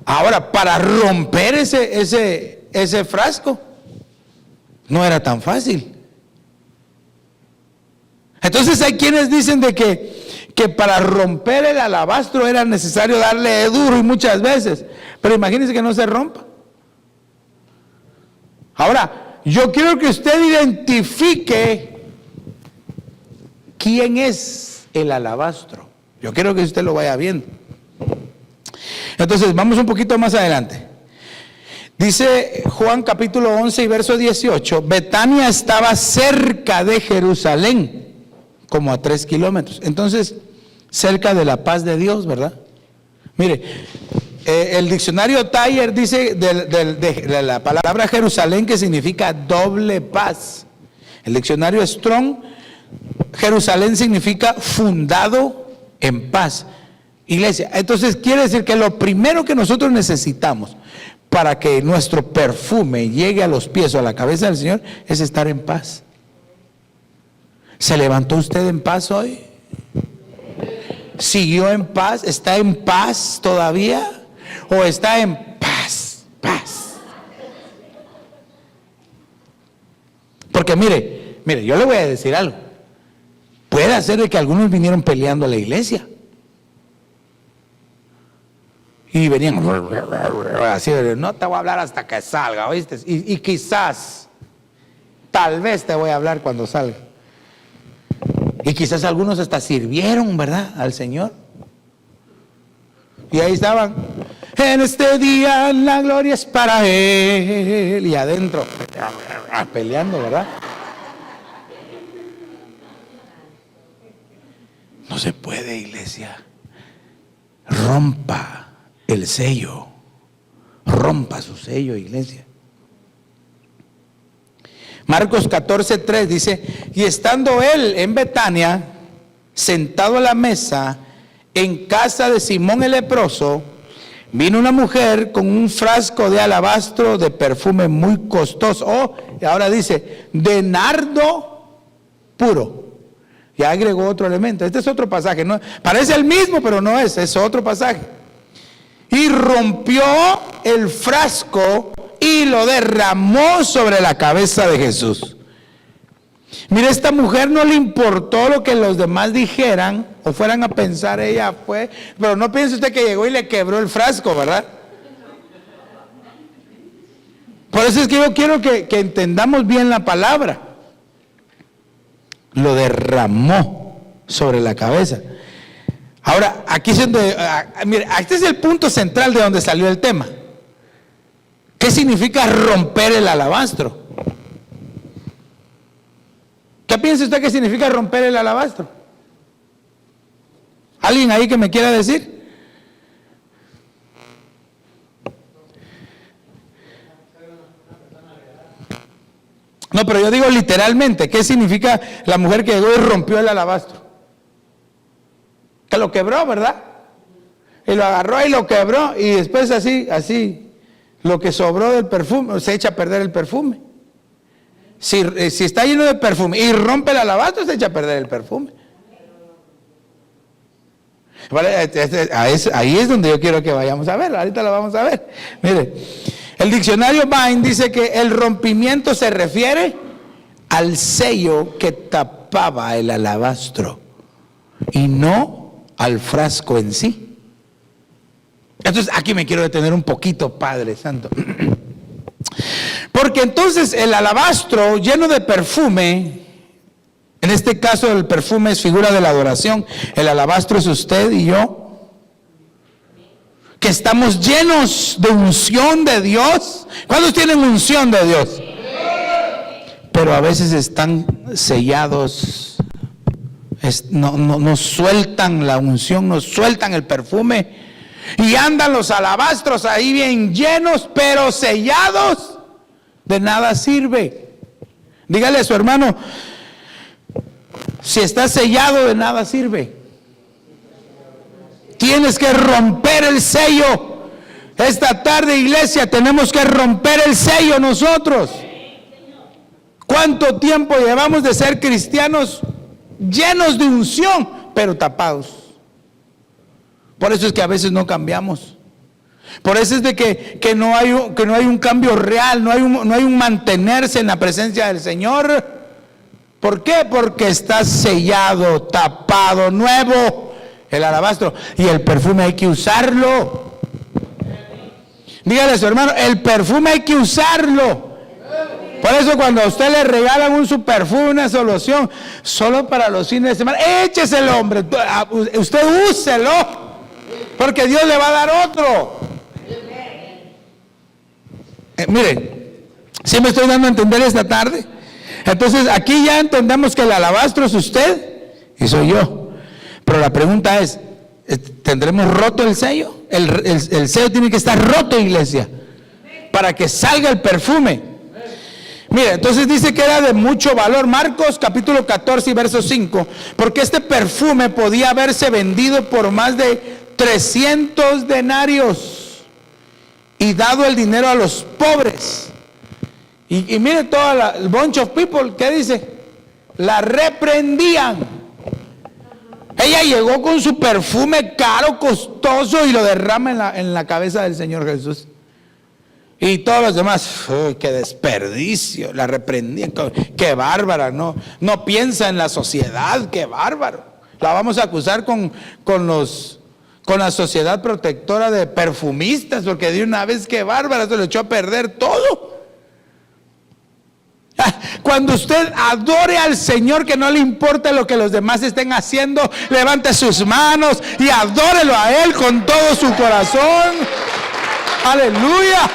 Ahora, para romper ese frasco, no era tan fácil. Entonces hay quienes dicen de que para romper el alabastro era necesario darle duro y muchas veces, pero imagínense que no se rompa. Ahora, yo quiero que usted identifique quién es el alabastro. Yo quiero que usted lo vaya viendo. Entonces, vamos un poquito más adelante. Dice Juan capítulo 11 y verso 18, Betania estaba cerca de Jerusalén, como a 3 kilómetros. Entonces, cerca de la paz de Dios, ¿verdad? Mire, el diccionario Thayer dice de la palabra Jerusalén que significa doble paz. El diccionario Strong, Jerusalén significa fundado en paz. Iglesia, entonces quiere decir que lo primero que nosotros necesitamos para que nuestro perfume llegue a los pies o a la cabeza del Señor es estar en paz. ¿Se levantó usted en paz hoy? ¿Siguió en paz? ¿Está en paz todavía? ¿O está en paz? Porque mire, yo le voy a decir algo. Puede ser de que algunos vinieron peleando a la iglesia. Y venían así, no te voy a hablar hasta que salga, ¿oíste? Y quizás, tal vez te voy a hablar cuando salga. Y quizás algunos hasta sirvieron, ¿verdad?, al Señor. Y ahí estaban, en este día la gloria es para Él. Y adentro, peleando, ¿verdad? No se puede, iglesia. Rompa el sello. Rompa su sello, iglesia. Marcos 14:3 dice, y estando él en Betania, sentado a la mesa, en casa de Simón el leproso, vino una mujer con un frasco de alabastro de perfume muy costoso. Y ahora dice, de nardo puro. Ya agregó otro elemento. Este es otro pasaje, ¿no? Parece el mismo, pero no es otro pasaje. Y rompió el frasco y lo derramó sobre la cabeza de Jesús. Mire, esta mujer no le importó lo que los demás dijeran o fueran a pensar, ella fue, pero no piense usted que llegó y le quebró el frasco, ¿verdad? Por eso es que yo quiero que entendamos bien la palabra. Lo derramó sobre la cabeza. Ahora, aquí es donde, mire, este es el punto central de donde salió el tema. ¿Qué significa romper el alabastro? ¿Qué piensa usted que significa romper el alabastro? ¿Alguien ahí que me quiera decir? No, pero yo digo literalmente, ¿qué significa la mujer que llegó y rompió el alabastro? Que lo quebró, ¿verdad? Y lo agarró y lo quebró, y después así, lo que sobró del perfume, se echa a perder el perfume. Si está lleno de perfume y rompe el alabastro, se echa a perder el perfume. Vale, ahí es donde yo quiero que vayamos a ver, ahorita lo vamos a ver. Mire, el diccionario Vine dice que el rompimiento se refiere al sello que tapaba el alabastro y no al frasco en sí. Entonces aquí me quiero detener un poquito, Padre Santo. Porque entonces el alabastro lleno de perfume, en este caso el perfume es figura de la adoración, el alabastro es usted y yo, que estamos llenos de unción de Dios. ¿Cuántos tienen unción de Dios? Pero a veces están sellados, no sueltan la unción, no sueltan el perfume, y andan los alabastros ahí bien llenos, pero sellados, de nada sirve. Dígale a su hermano, si está sellado, de nada sirve. Tienes que romper el sello. Esta tarde, iglesia, tenemos que romper el sello nosotros. ¿Cuánto tiempo llevamos de ser cristianos llenos de unción, pero tapados? Por eso es que a veces no cambiamos. Por eso es de que no hay un cambio real, no hay un mantenerse en la presencia del Señor. ¿Por qué? Porque está sellado, tapado, nuevo el alabastro. Y el perfume hay que usarlo. Dígale a su hermano, el perfume hay que usarlo. Por eso cuando a usted le regalan un su perfume, una solución, solo para los fines de semana, échese el hombre, usted úselo, porque Dios le va a dar otro. Mire, ¿sí me estoy dando a entender esta tarde? Entonces aquí ya entendemos que el alabastro es usted y soy yo. Pero la pregunta es, ¿tendremos roto el sello? El sello tiene que estar roto, iglesia, para que salga el perfume. Mira, entonces dice que era de mucho valor. Marcos capítulo 14 y verso 5. Porque este perfume podía haberse vendido por más de 300 denarios y dado el dinero a los pobres. Y mire toda el bunch of people, ¿qué dice? La reprendían. Ella llegó con su perfume caro, costoso, y lo derrama en la cabeza del Señor Jesús. Y todos los demás, qué desperdicio, la reprendían, qué bárbara, no piensa en la sociedad, qué bárbaro. La vamos a acusar con la sociedad protectora de perfumistas, porque de una vez, qué bárbara, se lo echó a perder todo. Cuando usted adore al Señor, que no le importa lo que los demás estén haciendo, levante sus manos y adórelo a Él con todo su corazón. Aleluya.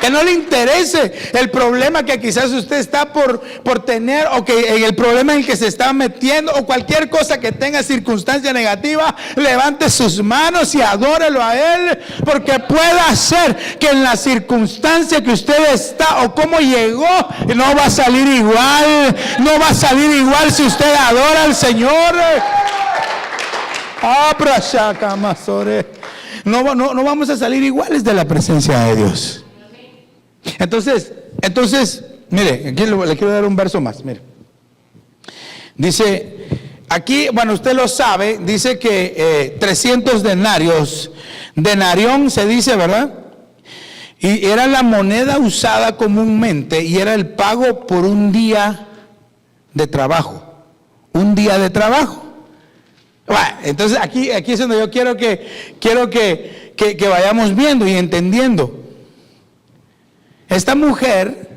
Que no le interese el problema que quizás usted está por tener, o que el problema en el que se está metiendo, o cualquier cosa que tenga circunstancia negativa. Levante sus manos y adórelo a Él, porque puede ser que en la circunstancia que usted está o cómo llegó, no va a salir igual. No va a salir igual si usted adora al Señor. No vamos a salir iguales de la presencia de Dios. Entonces, mire, aquí le quiero dar un verso más, mire. Dice, aquí, bueno, usted lo sabe, dice que 300 denarios, denarión se dice, ¿verdad? Y era la moneda usada comúnmente y era el pago por un día de trabajo. Un día de trabajo. Bueno, entonces aquí es donde yo quiero que vayamos viendo y entendiendo. Esta mujer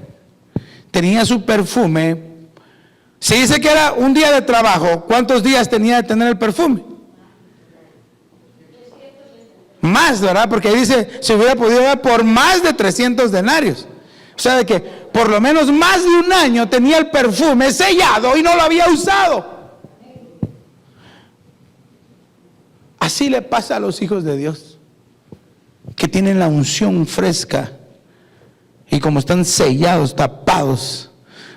tenía su perfume. Se dice que era un día de trabajo. ¿Cuántos días tenía de tener el perfume? Más, ¿verdad? Porque dice, se hubiera podido dar por más de 300 denarios. O sea, de que por lo menos más de un año tenía el perfume sellado y no lo había usado. Así le pasa a los hijos de Dios, que tienen la unción fresca. Y como están sellados, tapados,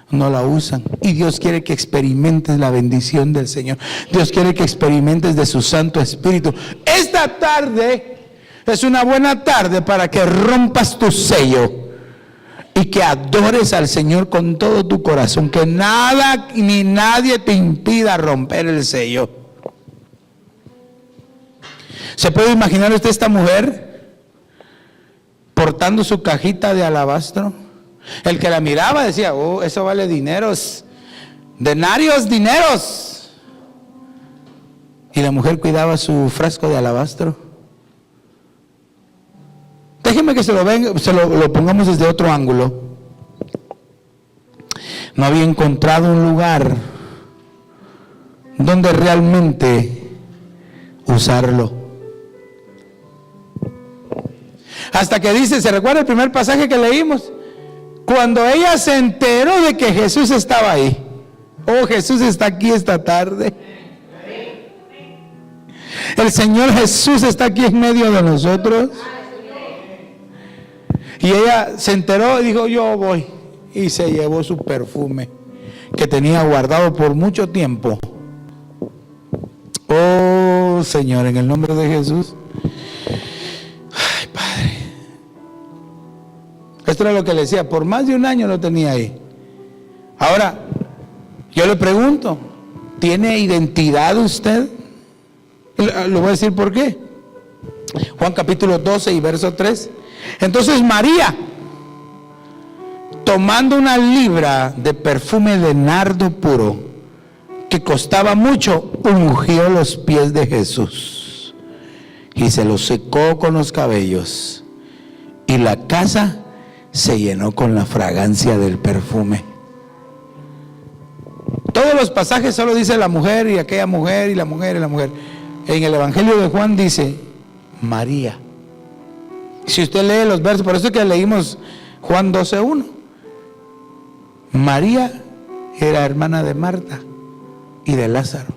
no la usan. Y Dios quiere que experimentes la bendición del Señor. Dios quiere que experimentes de su Santo Espíritu. Esta tarde es una buena tarde para que rompas tu sello y que adores al Señor con todo tu corazón. Que nada ni nadie te impida romper el sello. ¿Se puede imaginar usted esta mujer portando su cajita de alabastro? El que la miraba decía, oh, eso vale dineros, dineros. Y la mujer cuidaba su frasco de alabastro. Déjenme que lo pongamos desde otro ángulo. No había encontrado un lugar donde realmente usarlo. Hasta que dice, ¿se recuerda el primer pasaje que leímos? Cuando ella se enteró de que Jesús estaba ahí. Oh, Jesús está aquí esta tarde. El Señor Jesús está aquí en medio de nosotros. Y ella se enteró y dijo, yo voy. Y se llevó su perfume que tenía guardado por mucho tiempo. Oh, Señor, en el nombre de Jesús. Ay, Padre. Esto era lo que le decía, por más de un año lo tenía ahí. Ahora, yo le pregunto, ¿tiene identidad usted? Le voy a decir por qué. Juan capítulo 12 y verso 3. Entonces María, tomando una libra de perfume de nardo puro, que costaba mucho, ungió los pies de Jesús y se los secó con los cabellos. Y la casa se llenó con la fragancia del perfume. Todos los pasajes solo dice la mujer y aquella mujer y la mujer y la mujer. En el Evangelio de Juan dice María. Si usted lee los versos, por eso es que leímos Juan 12:1. María era hermana de Marta y de Lázaro.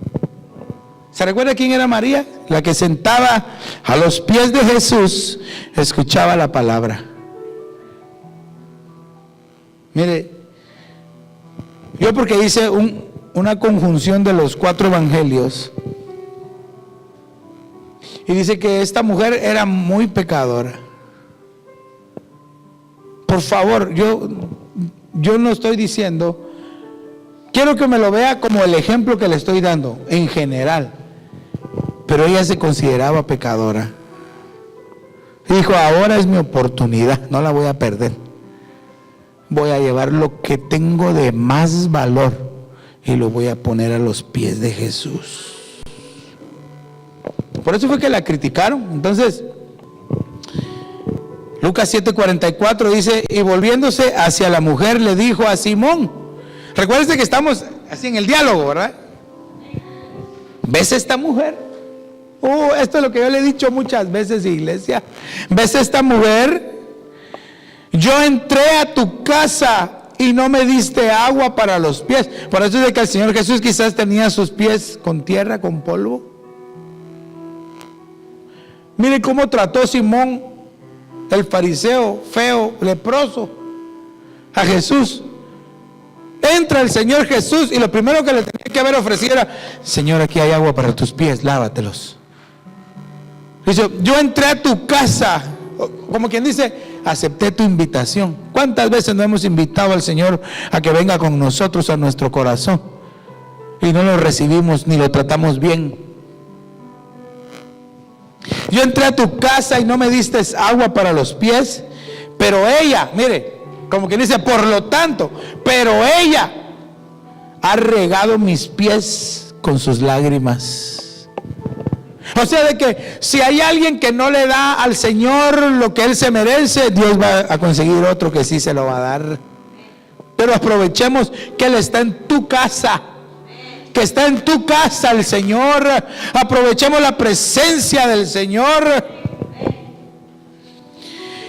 ¿Se recuerda quién era María? La que sentaba a los pies de Jesús, escuchaba la palabra. Mire, yo porque hice una conjunción de los 4 evangelios, y dice que esta mujer era muy pecadora. Por favor, yo no estoy diciendo, quiero que me lo vea como el ejemplo que le estoy dando, en general. Pero ella se consideraba pecadora. Dijo, ahora es mi oportunidad, no la voy a perder. Voy a llevar lo que tengo de más valor y lo voy a poner a los pies de Jesús. Por eso fue que la criticaron. Entonces, Lucas 7:44 dice, y volviéndose hacia la mujer le dijo a Simón. Recuérdense que estamos así en el diálogo, ¿verdad? ¿Ves esta mujer? Esto es lo que yo le he dicho muchas veces, iglesia. ¿Ves esta mujer? Yo entré a tu casa y no me diste agua para los pies. Por eso es de que el Señor Jesús quizás tenía sus pies con tierra, con polvo. Mire cómo trató Simón, el fariseo, feo, leproso, a Jesús. Entra el Señor Jesús y lo primero que le tenía que haber ofrecido era, Señor, aquí hay agua para tus pies, lávatelos. Dice, yo entré a tu casa, como quien dice, acepté tu invitación. ¿Cuántas veces no hemos invitado al Señor a que venga con nosotros a nuestro corazón? Y no lo recibimos ni lo tratamos bien. Yo entré a tu casa y no me diste agua para los pies, pero ella, mire, como quien dice, por lo tanto, pero ella ha regado mis pies con sus lágrimas. O sea, de que si hay alguien que no le da al Señor lo que Él se merece, Dios va a conseguir otro que sí se lo va a dar. Pero aprovechemos que Él está en tu casa, que está en tu casa el Señor. Aprovechemos la presencia del Señor.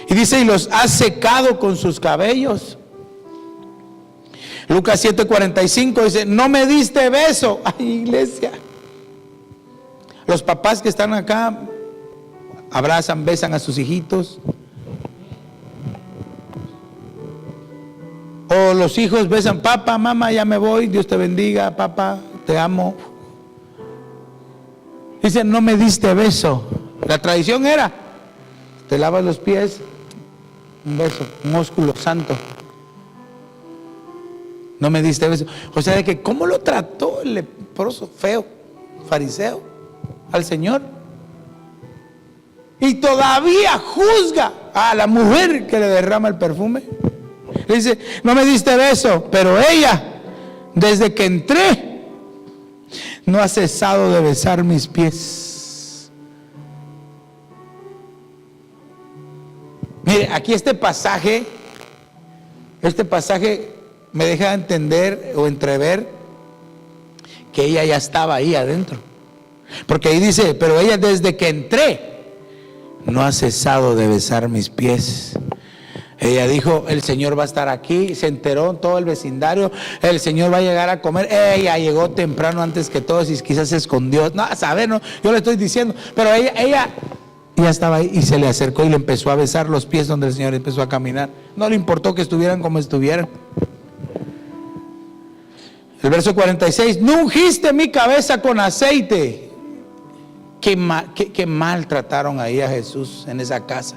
Y dice, y los ha secado con sus cabellos. Lucas 7:45 dice, no me diste beso. Ay, iglesia. Los papás que están acá abrazan, besan a sus hijitos. O los hijos besan, papá, mamá, ya me voy, Dios te bendiga, papá, te amo. Dicen, no me diste beso. La tradición era, te lavas los pies, un beso, un ósculo santo. No me diste beso. O sea, de que cómo lo trató el leproso, feo, fariseo, al Señor. Y todavía juzga a la mujer que le derrama el perfume. Le dice, no me diste beso, pero ella, desde que entré, no ha cesado de besar mis pies. Mire, aquí este pasaje me deja entender o entrever que ella ya estaba ahí adentro. Porque ahí dice, pero ella desde que entré, no ha cesado de besar mis pies. Ella dijo, el Señor va a estar aquí. Se enteró en todo el vecindario, el Señor va a llegar a comer. Ella llegó temprano antes que todos y quizás se escondió. No, a saber, no, yo le estoy diciendo. Pero ella ya estaba ahí y se le acercó y le empezó a besar los pies donde el Señor empezó a caminar. No le importó que estuvieran como estuvieran. El verso 46, no ungiste mi cabeza con aceite. Qué mal trataron ahí a Jesús en esa casa.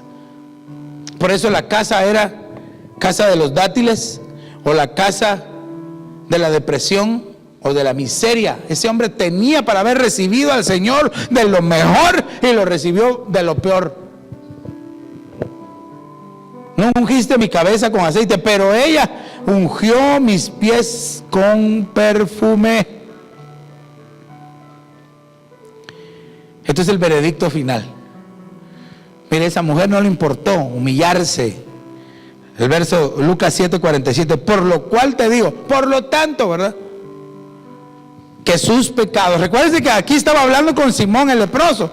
Por eso la casa era casa de los dátiles, o la casa de la depresión o de la miseria. Ese hombre tenía para haber recibido al Señor de lo mejor y lo recibió de lo peor. No ungiste mi cabeza con aceite, pero ella ungió mis pies con perfume. Este es el veredicto final. Mire, esa mujer no le importó humillarse, El verso Lucas 7:47, por lo cual te digo, por lo tanto, ¿verdad? Que sus pecados, recuerden que aquí estaba hablando con Simón el leproso.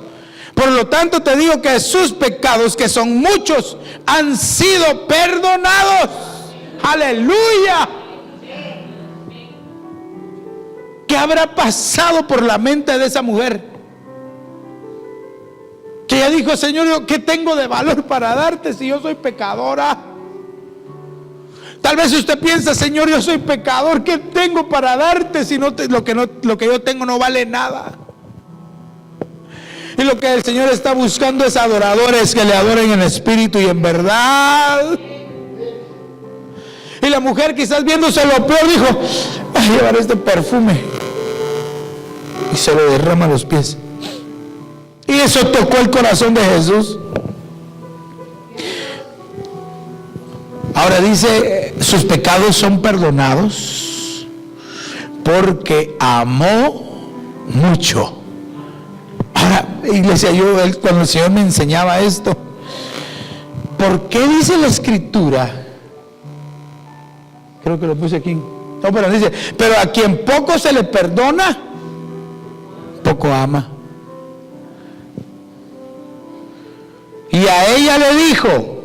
Por lo tanto te digo que sus pecados, que son muchos, han sido perdonados. Aleluya. ¿Qué habrá pasado por la mente de esa mujer? Que ella dijo, Señor, ¿qué tengo de valor para darte si yo soy pecadora? Tal vez usted piensa, Señor, yo soy pecador, ¿qué tengo para darte si lo que yo tengo no vale nada? Y lo que el Señor está buscando es adoradores que le adoren en espíritu y en verdad. Y la mujer, quizás viéndose lo peor, dijo, voy a llevar este perfume, y se lo derrama a los pies. Y eso tocó el corazón de Jesús. Ahora dice, sus pecados son perdonados porque amó mucho. Ahora, iglesia, cuando el Señor me enseñaba esto, ¿por qué dice la Escritura? Creo que lo puse aquí. No, pero dice, pero a quien poco se le perdona, poco ama. Y a ella le dijo,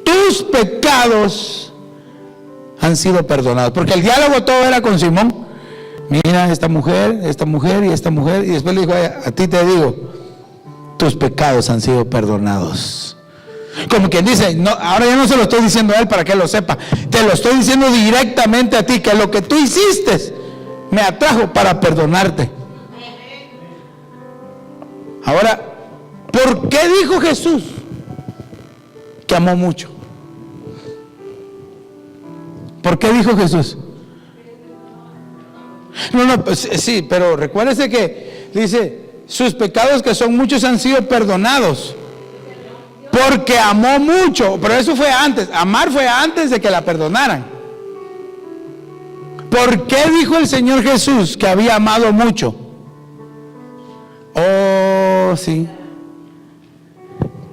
tus pecados han sido perdonados. Porque el diálogo todo era con Simón. Mira, esta mujer y esta mujer. Y después le dijo, a ti te digo, tus pecados han sido perdonados. Como quien dice, no, ahora ya no se lo estoy diciendo a él para que lo sepa. Te lo estoy diciendo directamente a ti, que lo que tú hiciste me atrajo para perdonarte. Ahora, ¿por qué dijo Jesús que amó mucho? ¿Por qué dijo Jesús? No, pues, sí, pero recuérdese que dice, sus pecados que son muchos han sido perdonados. Porque amó mucho, pero eso fue antes, amar fue antes de que la perdonaran. ¿Por qué dijo el Señor Jesús que había amado mucho? Oh, sí.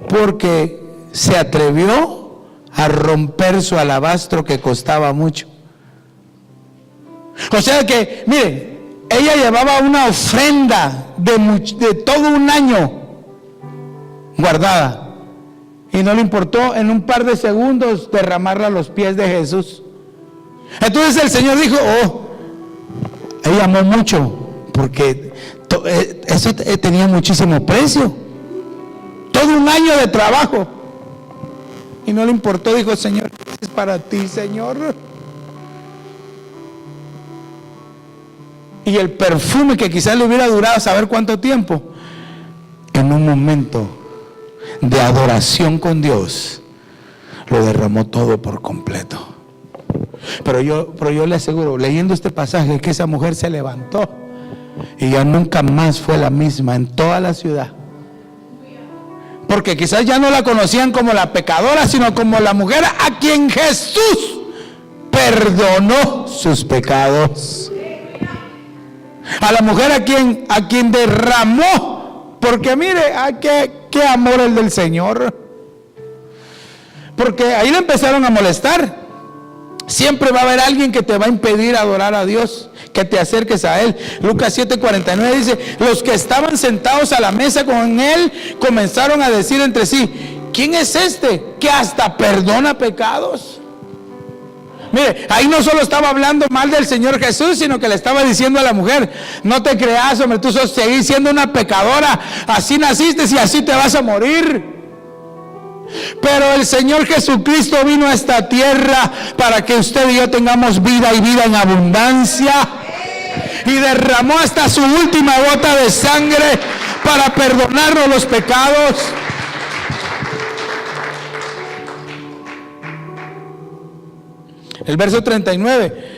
Porque se atrevió a romper su alabastro que costaba mucho. O sea que, mire, ella llevaba una ofrenda de todo un año guardada. Y no le importó en un par de segundos derramarla a los pies de Jesús. Entonces el Señor dijo, oh, ella amó mucho, porque eso tenía muchísimo precio. Todo un año de trabajo. Y no le importó, dijo, Señor, es para ti, Señor. Y el perfume que quizás le hubiera durado saber cuánto tiempo, en un momento de adoración con Dios, lo derramó todo por completo. Pero yo le aseguro, leyendo este pasaje, que esa mujer se levantó y ya nunca más fue la misma en toda la ciudad. Porque quizás ya no la conocían como la pecadora, sino como la mujer a quien Jesús perdonó sus pecados. A la mujer a quien derramó. Porque mire, qué amor el del Señor. Porque ahí le empezaron a molestar. Siempre va a haber alguien que te va a impedir adorar a Dios, que te acerques a Él. Lucas 7:49 dice, los que estaban sentados a la mesa con Él comenzaron a decir entre sí, ¿quién es este que hasta perdona pecados? Mire, ahí no solo estaba hablando mal del Señor Jesús, sino que le estaba diciendo a la mujer, no te creas, hombre, tú seguís siendo una pecadora, así naciste y así te vas a morir. Pero el Señor Jesucristo vino a esta tierra para que usted y yo tengamos vida y vida en abundancia, y derramó hasta su última gota de sangre para perdonarnos los pecados. El verso 39.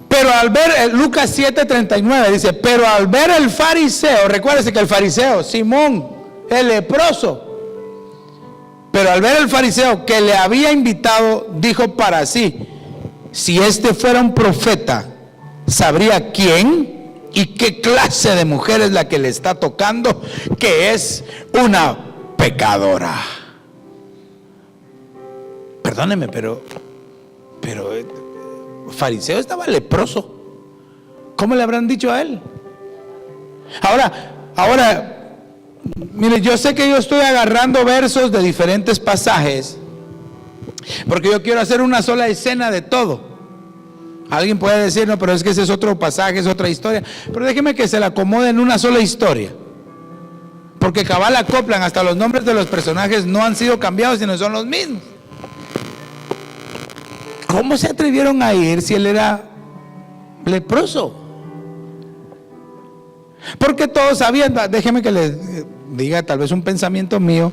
Pero al ver, Lucas 7:39 dice, pero al ver el fariseo, recuérdese que el fariseo, Simón, el leproso, pero al ver el fariseo que le había invitado, dijo para sí, si este fuera un profeta, sabría quién y qué clase de mujer es la que le está tocando, que es una pecadora. perdóneme, pero fariseo estaba leproso. ¿Cómo le habrán dicho a él? Ahora, mire, yo sé que yo estoy agarrando versos de diferentes pasajes, porque yo quiero hacer una sola escena de todo. Alguien puede decir, no, pero es que ese es otro pasaje, es otra historia. Pero déjeme que se la acomode en una sola historia, porque cabal acoplan, hasta los nombres de los personajes no han sido cambiados, sino son los mismos. ¿Cómo se atrevieron a ir si él era leproso? Porque todos sabían, déjeme que les diga tal vez un pensamiento mío,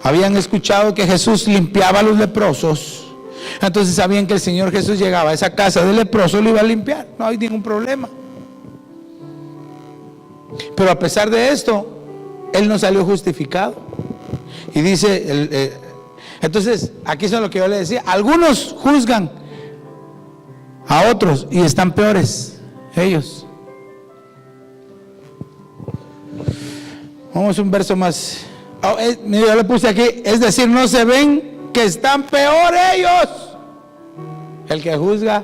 habían escuchado que Jesús limpiaba a los leprosos, entonces sabían que el Señor Jesús llegaba a esa casa de leproso, lo iba a limpiar, no hay ningún problema. Pero a pesar de esto, él no salió justificado. Y dice, entonces aquí es lo que yo le decía, algunos juzgan a otros y están peores ellos. Vamos a un verso más. Mira, yo le puse aquí, es decir, no se ven que están peor ellos. El que juzga.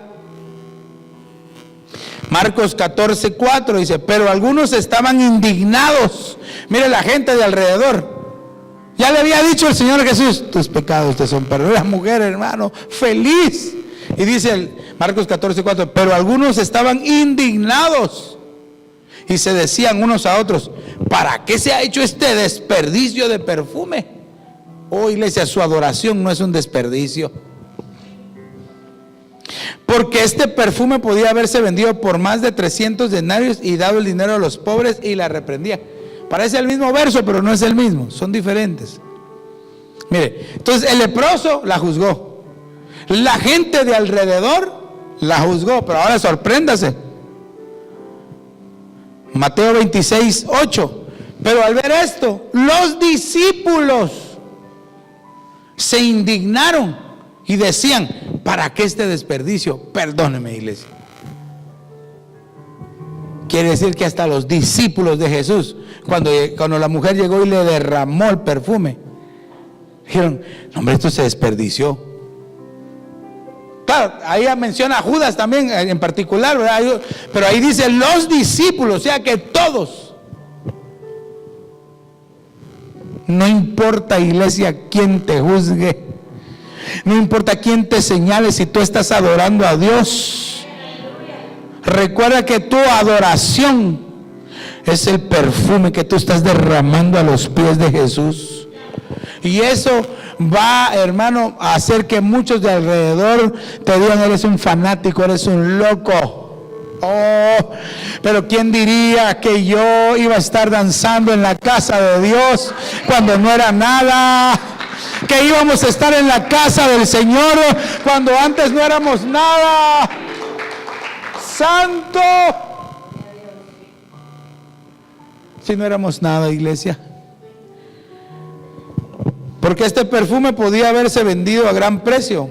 Marcos 14:4 dice, pero algunos estaban indignados. Mire la gente de alrededor. Ya le había dicho el Señor Jesús, tus pecados te son perdonados. La mujer, hermano, feliz. Y dice Marcos 14:4, pero algunos estaban indignados. Y se decían unos a otros, ¿para qué se ha hecho este desperdicio de perfume? Oh, iglesia, su adoración no es un desperdicio. Porque este perfume podía haberse vendido por más de 300 denarios y dado el dinero a los pobres, y la reprendía. Parece el mismo verso, pero no es el mismo, son diferentes. Mire, entonces el leproso la juzgó. La gente de alrededor la juzgó, pero ahora sorpréndase. Mateo 26:8. Pero al ver esto, los discípulos se indignaron y decían, ¿para qué este desperdicio? Perdóneme, iglesia. Quiere decir que hasta los discípulos de Jesús, cuando la mujer llegó y le derramó el perfume, dijeron, no, hombre, esto se desperdició. Claro, ahí menciona a Judas también en particular, ¿verdad? Pero ahí dice los discípulos, o sea que todos. No importa, iglesia, quién te juzgue, no importa quién te señale, si tú estás adorando a Dios, recuerda que tu adoración es el perfume que tú estás derramando a los pies de Jesús. Y eso va, hermano, a hacer que muchos de alrededor te digan, eres un fanático, eres un loco. Oh, pero ¿quién diría que yo iba a estar danzando en la casa de Dios cuando no era nada? Que íbamos a estar en la casa del Señor cuando antes no éramos nada. Santo. Si no éramos nada, iglesia. Porque este perfume podía haberse vendido a gran precio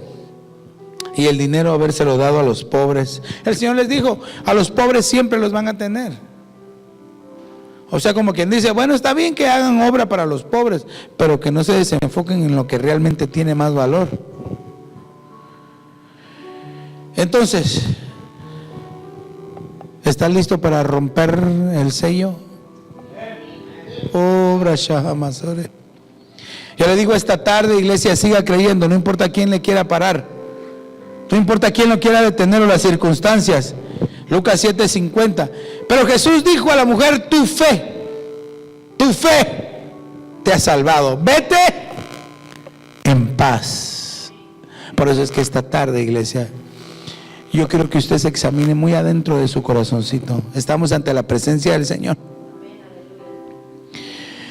y el dinero habérselo dado a los pobres. El Señor les dijo, a los pobres siempre los van a tener. O sea, como quien dice, bueno, está bien que hagan obra para los pobres, pero que no se desenfoquen en lo que realmente tiene más valor. Entonces, ¿estás listo para romper el sello? Obra Shahamasore. Yo le digo esta tarde, iglesia, siga creyendo, no importa quién le quiera parar, no importa quién lo quiera detener o las circunstancias. Lucas 7:50. Pero Jesús dijo a la mujer, tu fe te ha salvado, vete en paz. Por eso es que esta tarde, iglesia, yo quiero que usted se examine muy adentro de su corazoncito. Estamos ante la presencia del Señor.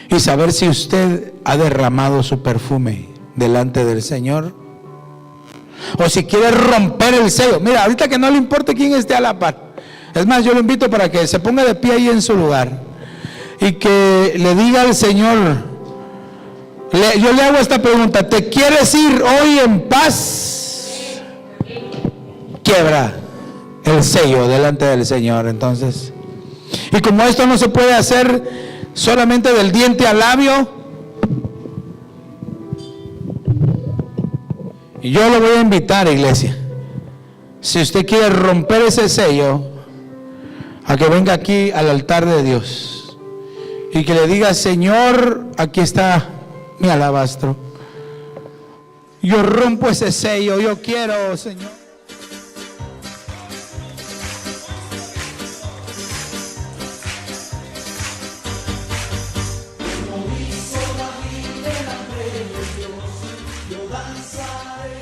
Y saber si usted ha derramado su perfume delante del Señor, o si quiere romper el sello. Mira, ahorita que no le importe quién esté a la par. Es más, yo lo invito para que se ponga de pie ahí en su lugar y que le diga al Señor, yo le hago esta pregunta, ¿te quieres ir hoy en paz? Quiebra el sello delante del Señor. Entonces, y como esto no se puede hacer solamente del diente al labio, Yo lo voy a invitar, iglesia. Si usted quiere romper ese sello, a que venga aquí al altar de Dios y que le diga: Señor, aquí está mi alabastro. Yo rompo ese sello, yo quiero, Señor. Yo danzaré.